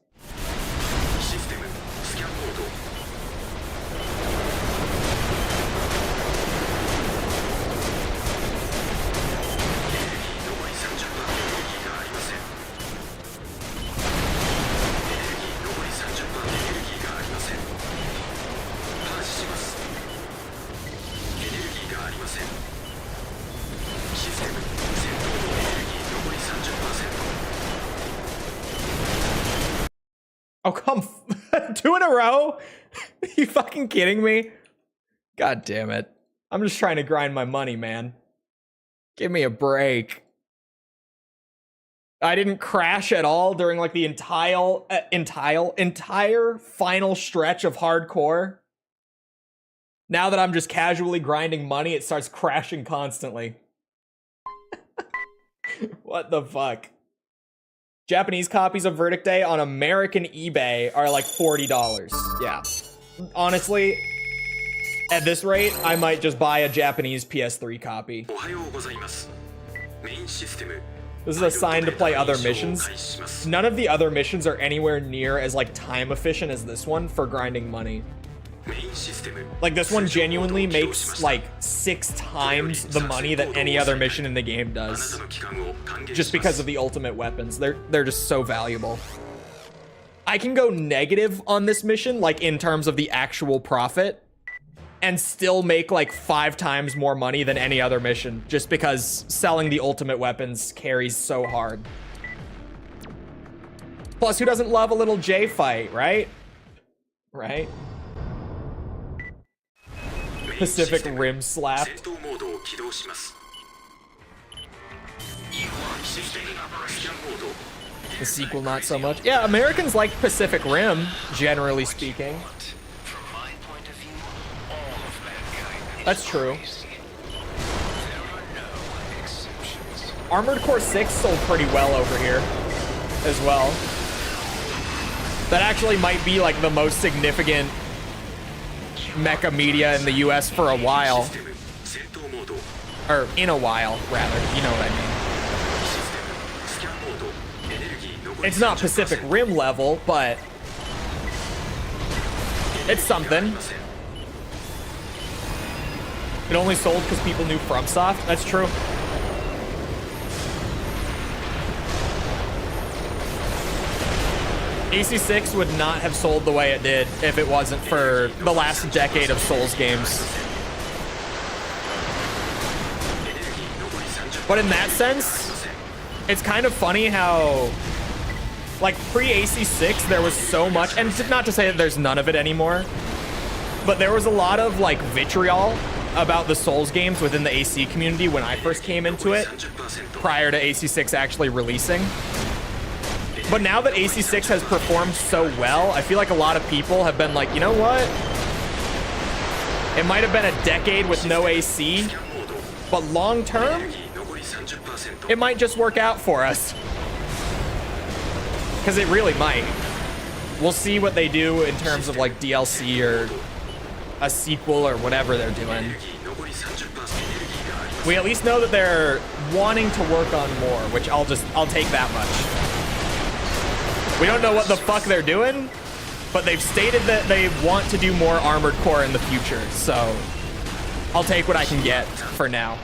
Oh, come. 2 in a row? You fucking kidding me? God damn it. I'm just trying to grind my money, man. Give me a break. I didn't crash at all during like the entire final stretch of hardcore. Now that I'm just casually grinding money, it starts crashing constantly. What the fuck? Japanese copies of Verdict Day on American eBay are like $40. Yeah. Honestly, at this rate, I might just buy a Japanese PS3 copy. This is a sign to play other missions. None of the other missions are anywhere near as like time efficient as this one for grinding money. Like this one genuinely makes like 6 times the money that any other mission in the game does. Just because of the ultimate weapons. They're just so valuable. I can go negative on this mission, like in terms of the actual profit, and still make like 5 times more money than any other mission, just because selling the ultimate weapons carries so hard. Plus, who doesn't love a little J fight, right? Right? Pacific Rim slapped. The sequel, not so much. Yeah, Americans like Pacific Rim, generally speaking. That's true. Armored Core 6 sold pretty well over here as well. That actually might be like the most significant mecha media in the US for a while. Or in a while, rather. You know what I mean. It's not Pacific Rim level, but it's something. It only sold because people knew FromSoft. That's true. AC6 would not have sold the way it did if it wasn't for the last decade of Souls games. But in that sense, it's kind of funny how, like, pre-AC6, there was so much, and not to say that there's none of it anymore, but there was a lot of, like, vitriol about the Souls games within the AC community when I first came into it, prior to AC6 actually releasing. But now that AC6 has performed so well, I feel like a lot of people have been like, you know what? It might have been a decade with no AC, but long term, it might just work out for us. Because it really might. We'll see what they do in terms of like DLC or a sequel or whatever they're doing. We at least know that they're wanting to work on more, which I'll take that much. We don't know what the fuck they're doing, but they've stated that they want to do more Armored Core in the future, so I'll take what I can get for now.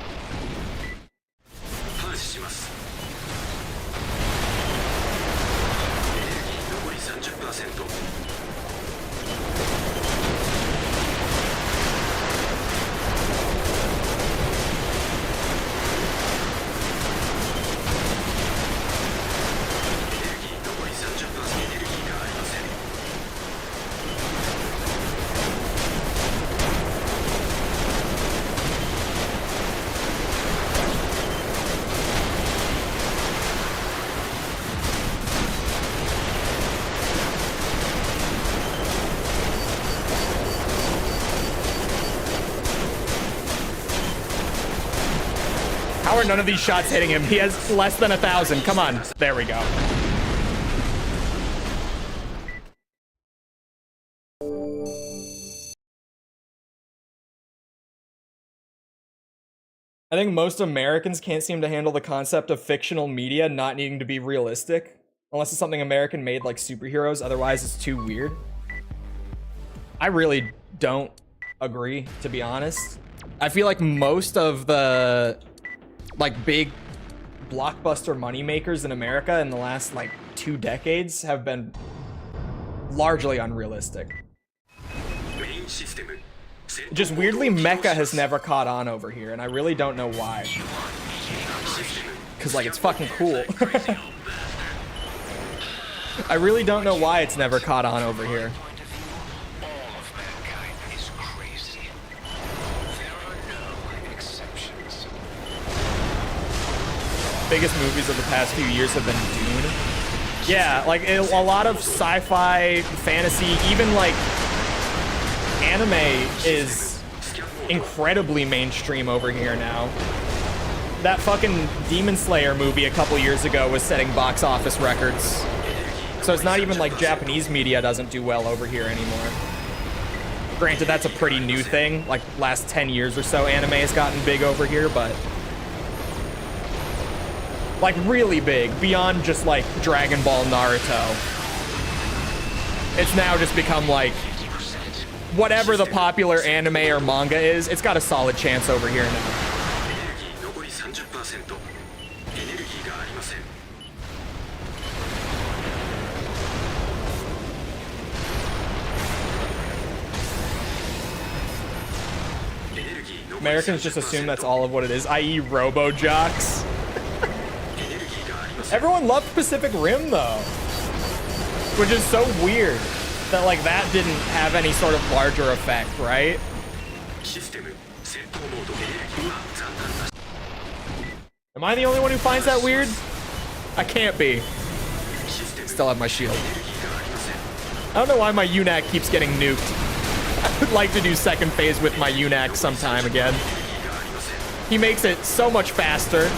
How are none of these shots hitting him? He has less than 1,000. Come on. There we go. I think most Americans can't seem to handle the concept of fictional media not needing to be realistic. Unless it's something American made like superheroes, otherwise it's too weird. I really don't agree, to be honest. I feel like most of the like big blockbuster moneymakers in America in the last like 2 decades have been largely unrealistic. Just weirdly, mecha has never caught on over here, and I really don't know why. Cause like it's fucking cool. I really don't know why it's never caught on over here. All of mankind is crazy. There are no exceptions. Biggest movies of the past few years have been Dune. Yeah, like a lot of sci-fi, fantasy, even like anime is incredibly mainstream over here now. That fucking Demon Slayer movie a couple years ago was setting box office records. So it's not even like Japanese media doesn't do well over here anymore. Granted, that's a pretty new thing. Like last 10 years or so, anime has gotten big over here, but like really big, beyond just like Dragon Ball, Naruto. It's now just become like whatever the popular anime or manga is, it's got a solid chance over here now. Americans just assume that's all of what it is, i.e. robo-jocks. Everyone loved Pacific Rim, though. Which is so weird that, like, that didn't have any sort of larger effect, right? Am I the only one who finds that weird? I can't be. Still have my shield. I don't know why my UNAC keeps getting nuked. I would like to do second phase with my UNAC sometime again. He makes it so much faster.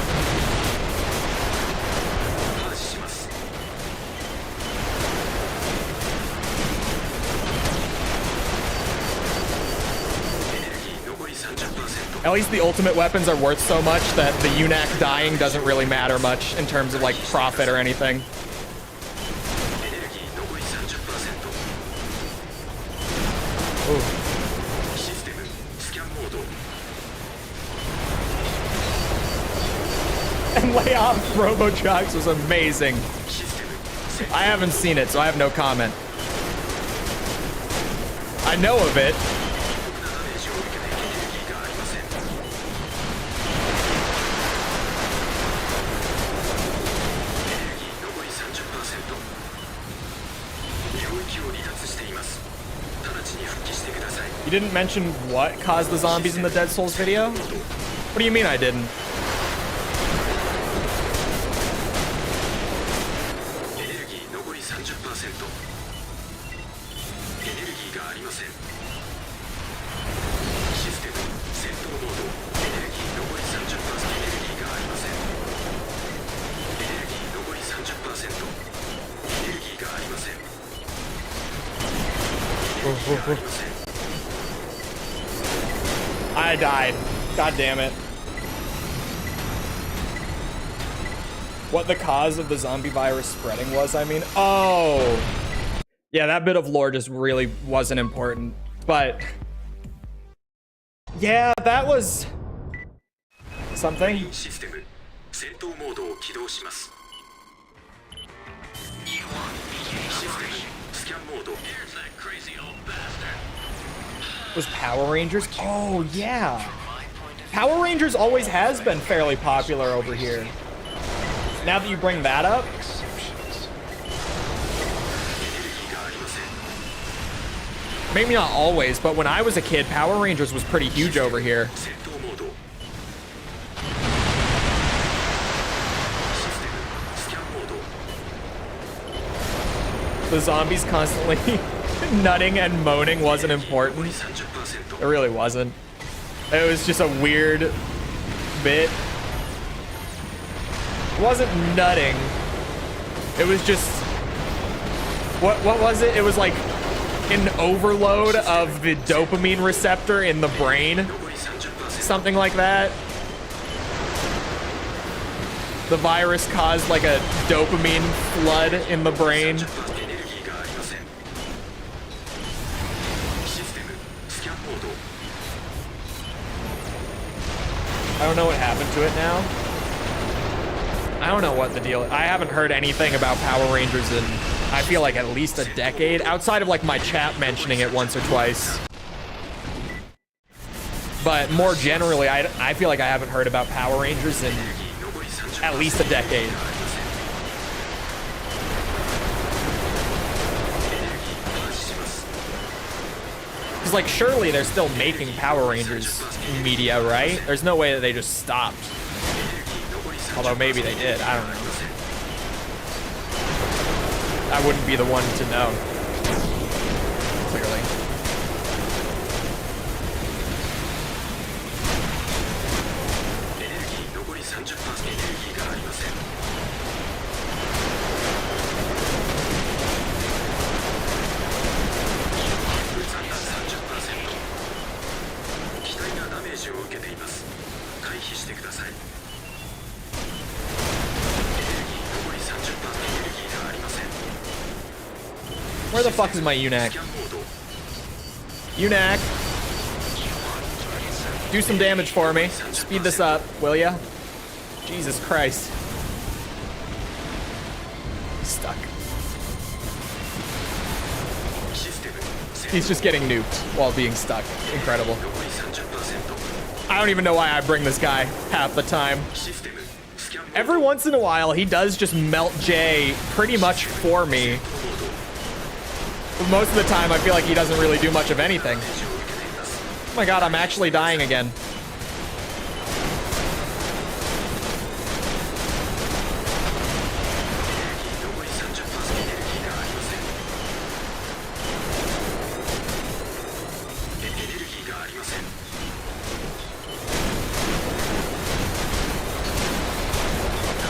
At least the ultimate weapons are worth so much that the UNAC dying doesn't really matter much in terms of like profit or anything. Ooh. And Layoff Robo-Jocks was amazing. I haven't seen it, so I have no comment. I know of it. You didn't mention what caused the zombies in the Dead Souls video? What do you mean I didn't? I died. God damn it. What the cause of the zombie virus spreading was, I mean? Oh! Yeah, that bit of lore just really wasn't important. But yeah, that was something. Was Power Rangers? Oh, yeah. Power Rangers always has been fairly popular over here. Now that you bring that up. Maybe not always, but when I was a kid, Power Rangers was pretty huge over here. The zombies constantly nutting and moaning wasn't important. It really wasn't. It was just a weird bit. It wasn't nutting. It was just... What was it? It was like an overload of the dopamine receptor in the brain. Something like that. The virus caused like a dopamine flood in the brain. I don't know what happened to it now. I don't know what the deal is. I haven't heard anything about Power Rangers in, I feel like, at least a decade, outside of like my chat mentioning it once or twice. But more generally, I feel like I haven't heard about Power Rangers in at least a decade. Because, like, surely they're still making Power Rangers media, right? There's no way that they just stopped. Although maybe they did. I don't know. I wouldn't be the one to know. Clearly. Where the fuck is my UNAC? UNAC! Do some damage for me. Speed this up, will ya? Jesus Christ. Stuck. He's just getting nuked while being stuck. Incredible. I don't even know why I bring this guy half the time. Every once in a while, he does just melt Jay pretty much for me. But most of the time, I feel like he doesn't really do much of anything. Oh my god, I'm actually dying again.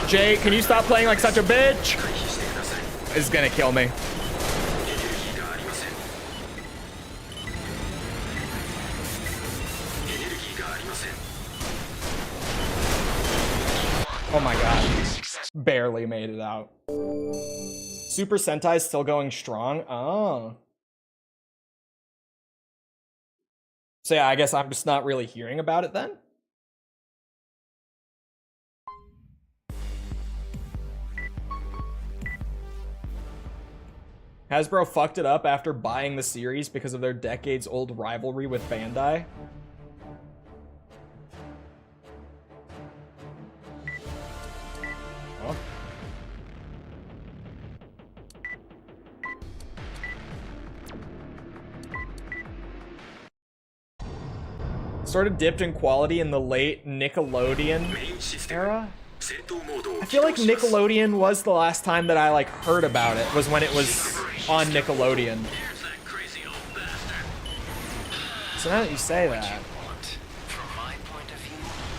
Jay, can you stop playing like such a bitch? It's gonna kill me. Oh my god. Barely made it out. Super Sentai's still going strong? Oh. So yeah, I guess I'm just not really hearing about it then? Hasbro fucked it up after buying the series because of their decades-old rivalry with Bandai. Oh. Sort of dipped in quality in the late Nickelodeon era. I feel like Nickelodeon was the last time that I like heard about it, was when it was on Nickelodeon. So now that you say that,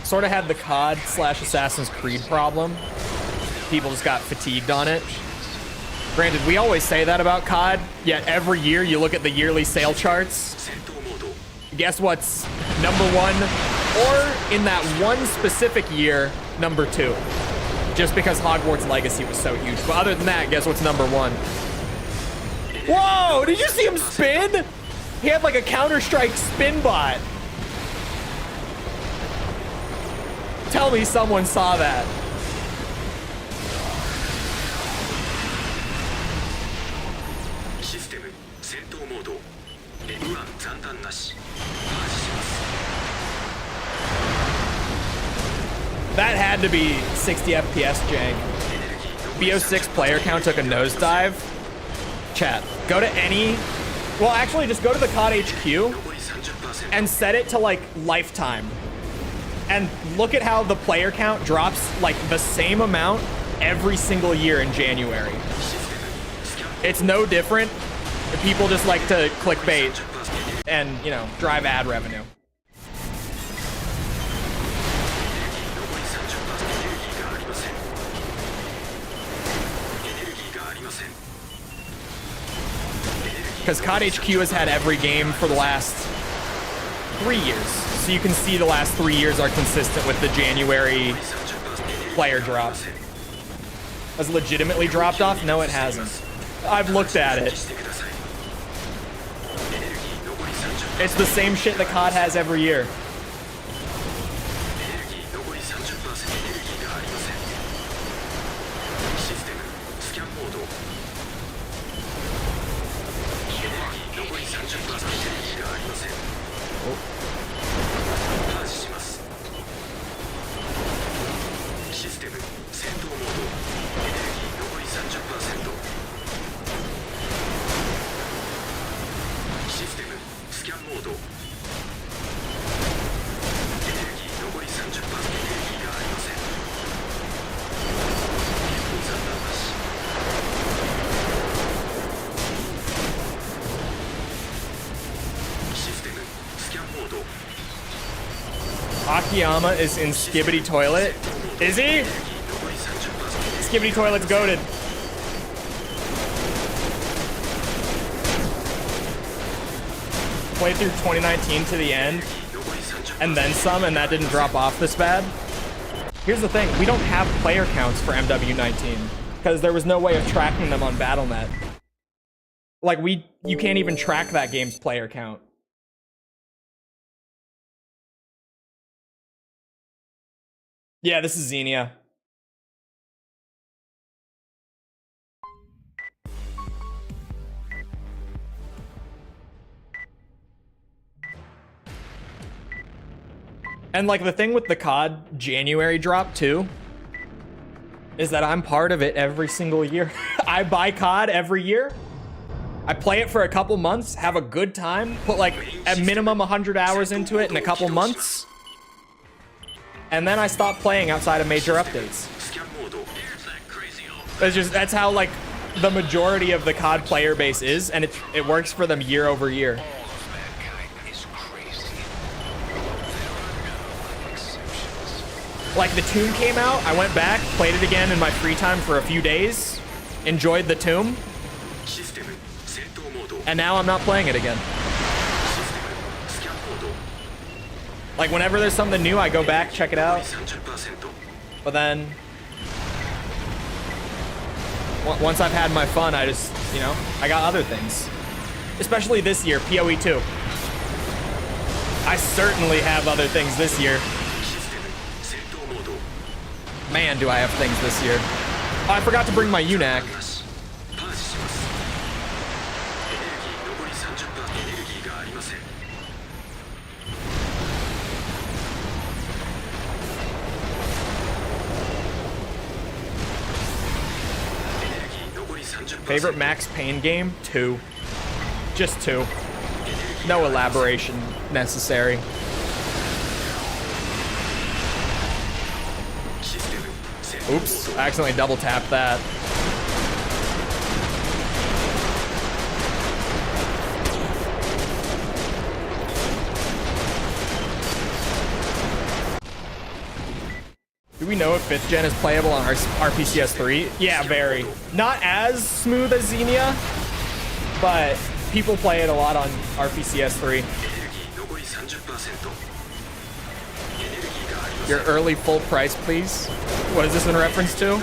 sort of had the COD / Assassin's Creed problem. People just got fatigued on it. Granted, we always say that about COD, yet every year you look at the yearly sale charts. Guess what's number one? Or in that one specific year, number 2. Just because Hogwarts Legacy was so huge. But other than that, guess what's number 1? Whoa! Did you see him spin? He had like a Counter-Strike spin bot. Tell me someone saw that. That had to be 60 FPS jank. BO6 player count took a nosedive. Chat, go to any... Well, actually, just go to the COD HQ and set it to, like, lifetime. And look at how the player count drops, like, the same amount every single year in January. It's no different. People just like to clickbait and, you know, drive ad revenue. Because COD HQ has had every game for the last 3 years. So you can see the last 3 years are consistent with the January player drop. Has legitimately dropped off? No, it hasn't. I've looked at it. It's the same shit the COD has every year. Akiyama is in Skibbity Toilet. Is he? Skibbity Toilet's goated. Played through 2019 to the end, and then some, and that didn't drop off this bad. Here's the thing, we don't have player counts for MW19, because there was no way of tracking them on Battle.net. Like, you can't even track that game's player count. Yeah, this is Xenia. And like the thing with the COD January drop too, is that I'm part of it every single year. I buy COD every year. I play it for a couple months, have a good time, put like a minimum 100 hours into it in a couple months. And then I stop playing outside of major updates. It's just, that's how like the majority of the COD player base is, and it works for them year over year. Like the Tomb came out, I went back, played it again in my free time for a few days, enjoyed the Tomb, and now I'm not playing it again. Like whenever there's something new, I go back, check it out. But then, once I've had my fun, I just, you know, I got other things. Especially this year, PoE 2. I certainly have other things this year. Man, do I have things this year. Oh, I forgot to bring my UNAC. Favorite Max Payne game? 2. Just 2. No elaboration necessary. Oops, I accidentally double tapped that. Do we know if 5th gen is playable on RPCS 3? Yeah, very. Not as smooth as Xenia, but people play it a lot on RPCS 3. Your early full price, please. What is this in reference to?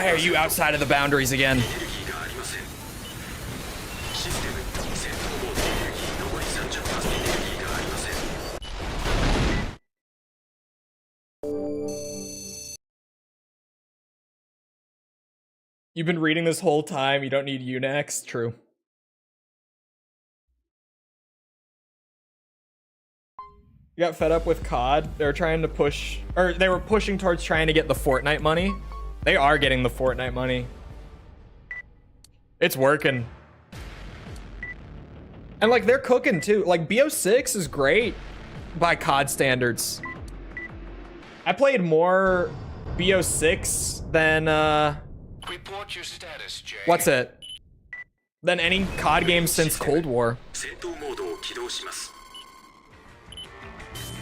Why are you outside of the boundaries again? エネルギーがありません。システム戦闘モードエネルギー残り 30% エネルギーがありません。 You've been reading this whole time. You don't need Unax. True. You got fed up with COD. They were trying to push, or they were pushing towards trying to get the Fortnite money. They are getting the Fortnite money. It's working. And like they're cooking too. Like BO6 is great by COD standards. I played more BO6 than Report your status, Jay. what's it? Than any COD game since Cold War. 戦闘モードを起動します。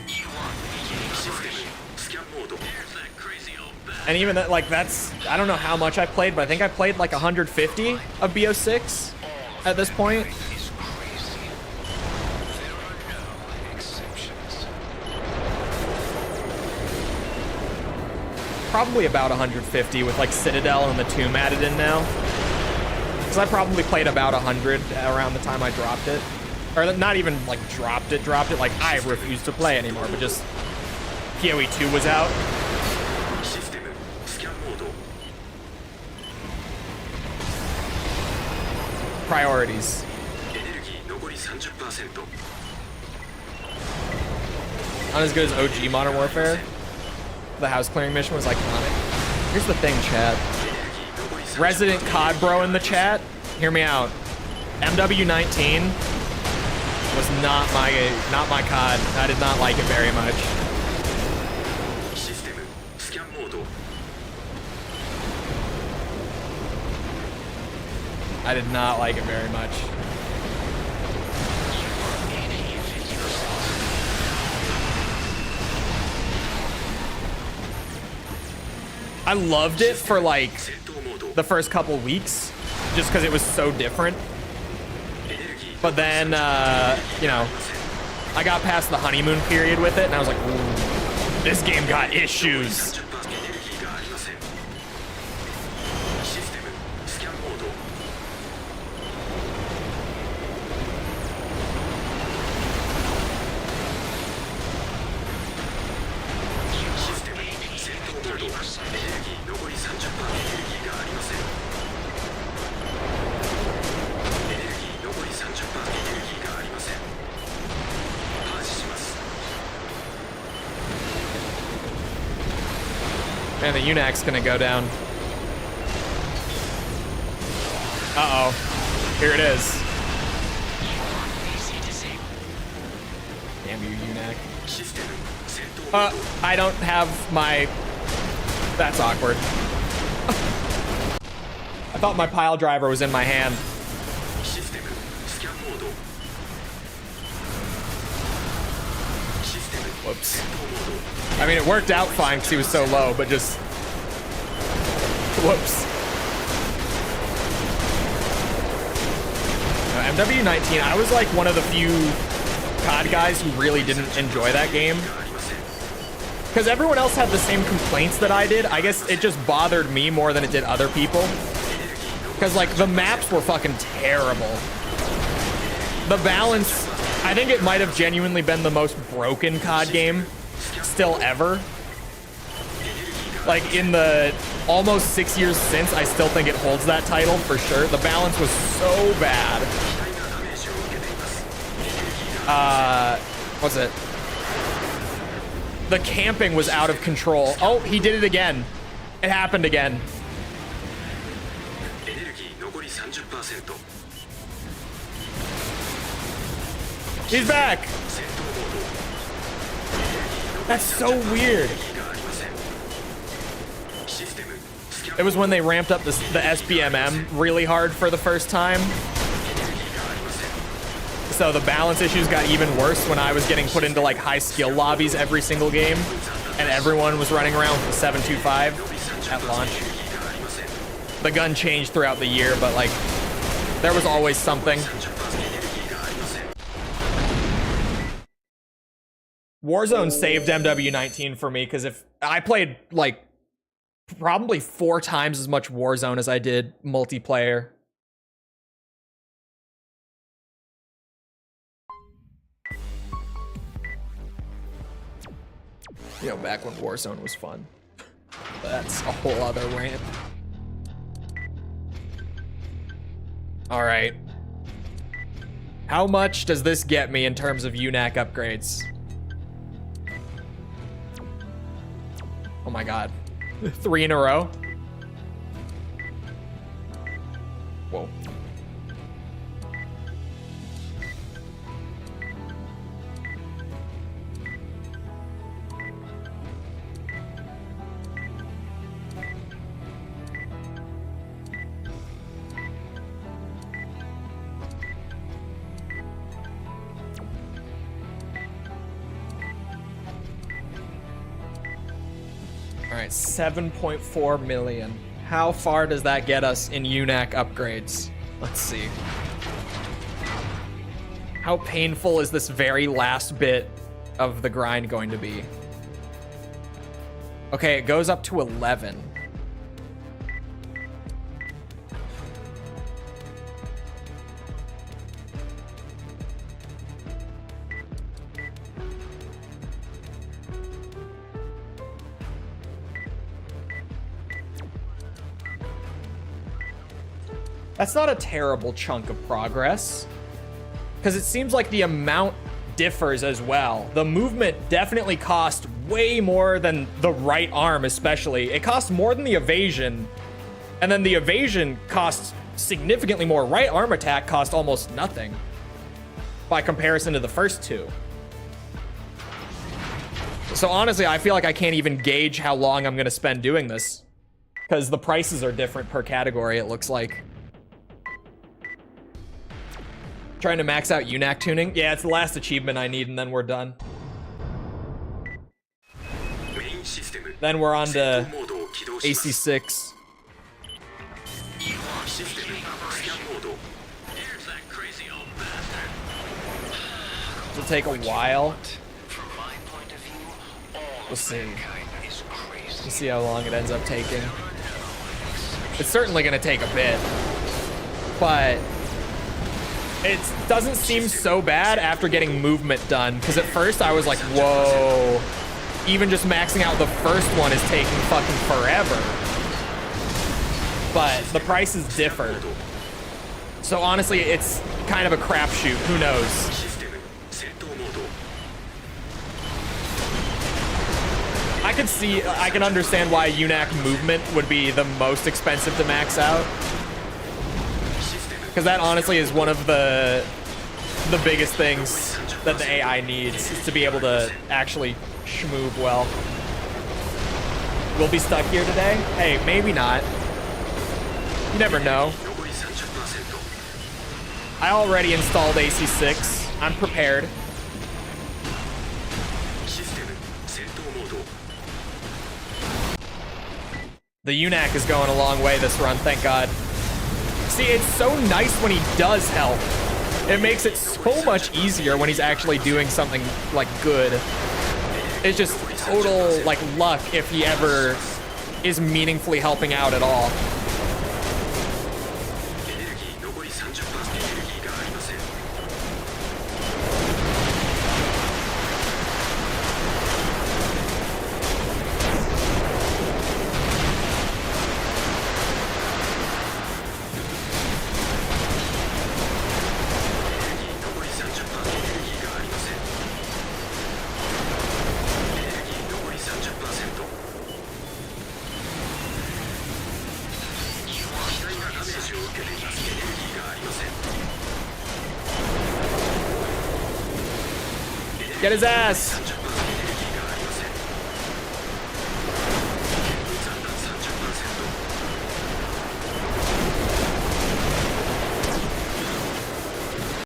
You are beginning システム operation. スキャンモード Here's that crazy old bastard. And even that, like, that's, I don't know how much I played, but I think I played like 150 of BO6 at this point. Is crazy. There are no exceptions. Probably about 150 with like Citadel and the Tomb added in now. Because I probably played about 100 around the time I dropped it. Or not even like dropped it, like I refused to play anymore, but just PoE 2 was out. システムスキャンモード Priorities. エネルギー残り 30%。 Not as good as OG Modern Warfare. The house clearing mission was iconic. Here's the thing, chat. エネルギー残り 30%。 Resident COD bro in the chat, hear me out. MW19 was not my COD. I did not like it very much. システムスキャンモード I did not like it very much. I loved it for like 戦闘モード the first couple weeks, just because it was so different. エネルギー But then, you know, I got past the honeymoon period with it, and I was like, ooh, this game got issues. 30% エネルギーがありません。システムスキャンモード システム戦闘モードエネルギー残り 30% エネルギーがありません。エネルギー残り 30% エネルギーがありません。パージします。 Man, the UNAC's gonna go down. Uh-oh. Here it is. Damn you, UNAC. システム戦闘モード I don't have my... That's awkward. I thought my pile driver was in my hand. システムスキャンモードシステム Whoops. 戦闘モード I mean, it worked out fine because he was so low, but just... Whoops. MW19, I was like one of the few COD guys who really didn't enjoy that game. ありません。 Because everyone else had the same complaints that I did. I guess it just bothered me more than it did other people. Because, like, the maps were fucking terrible. The balance... I think it might have genuinely been the most broken COD game still ever. Like, in the almost 6 years since, I still think it holds that title for sure. The balance was so bad. 大なダメージを受けています。エネルギーが What's it? The camping was out of control. Oh, he did it again. It happened again. エネルギー残り 30%。 He's back. 戦闘モード That's so weird. エネルギーがありません。システムスキャン It was when they ramped up the SBMM really hard for the first time. エネルギーがありません。 So the balance issues got even worse when I was getting put into like high skill lobbies every single game. And everyone was running around with the 725 at launch. エネルギーがありません。 The gun changed throughout the year, but like there was always something. 30% エネルギーがありません。 Warzone saved MW19 for me because if I played like probably 4 times as much Warzone as I did multiplayer. You know, back when Warzone was fun. That's a whole other rant. All right. How much does this get me in terms of UNAC upgrades? Oh my god. 3 in a row? Whoa. All right, 7.4 million. How far does that get us in UNAC upgrades? Let's see. How painful is this very last bit of the grind going to be? Okay, it goes up to 11. That's not a terrible chunk of progress, because it seems like the amount differs as well. The movement definitely cost way more than the right arm, especially. It costs more than the evasion, and then the evasion costs significantly more. Right arm attack cost almost nothing by comparison to the first two. So honestly, I feel like I can't even gauge how long I'm gonna spend doing this, because the prices are different per category, it looks like. Trying to max out UNAC tuning? Yeah, it's the last achievement I need, and then we're done. Then we're on to AC6. It'll take a while. We'll see. We'll see how long it ends up taking. It's certainly gonna take a bit, but it doesn't seem so bad after getting movement done, because at first I was like, whoa, even just maxing out the first one is taking fucking forever. But the prices differ. So honestly, it's kind of a crapshoot. Who knows? I can understand why UNAC movement would be the most expensive to max out, because that honestly is one of the biggest things that the AI needs, is to be able to actually schmoove well. We'll be stuck here today? Hey, maybe not. You never know. I already installed AC6. I'm prepared. The UNAC is going a long way this run, thank God. See, it's so nice when he does help. It makes it so much easier when he's actually doing something, like, good. It's just total, like, luck if he ever is meaningfully helping out at all. Get his ass!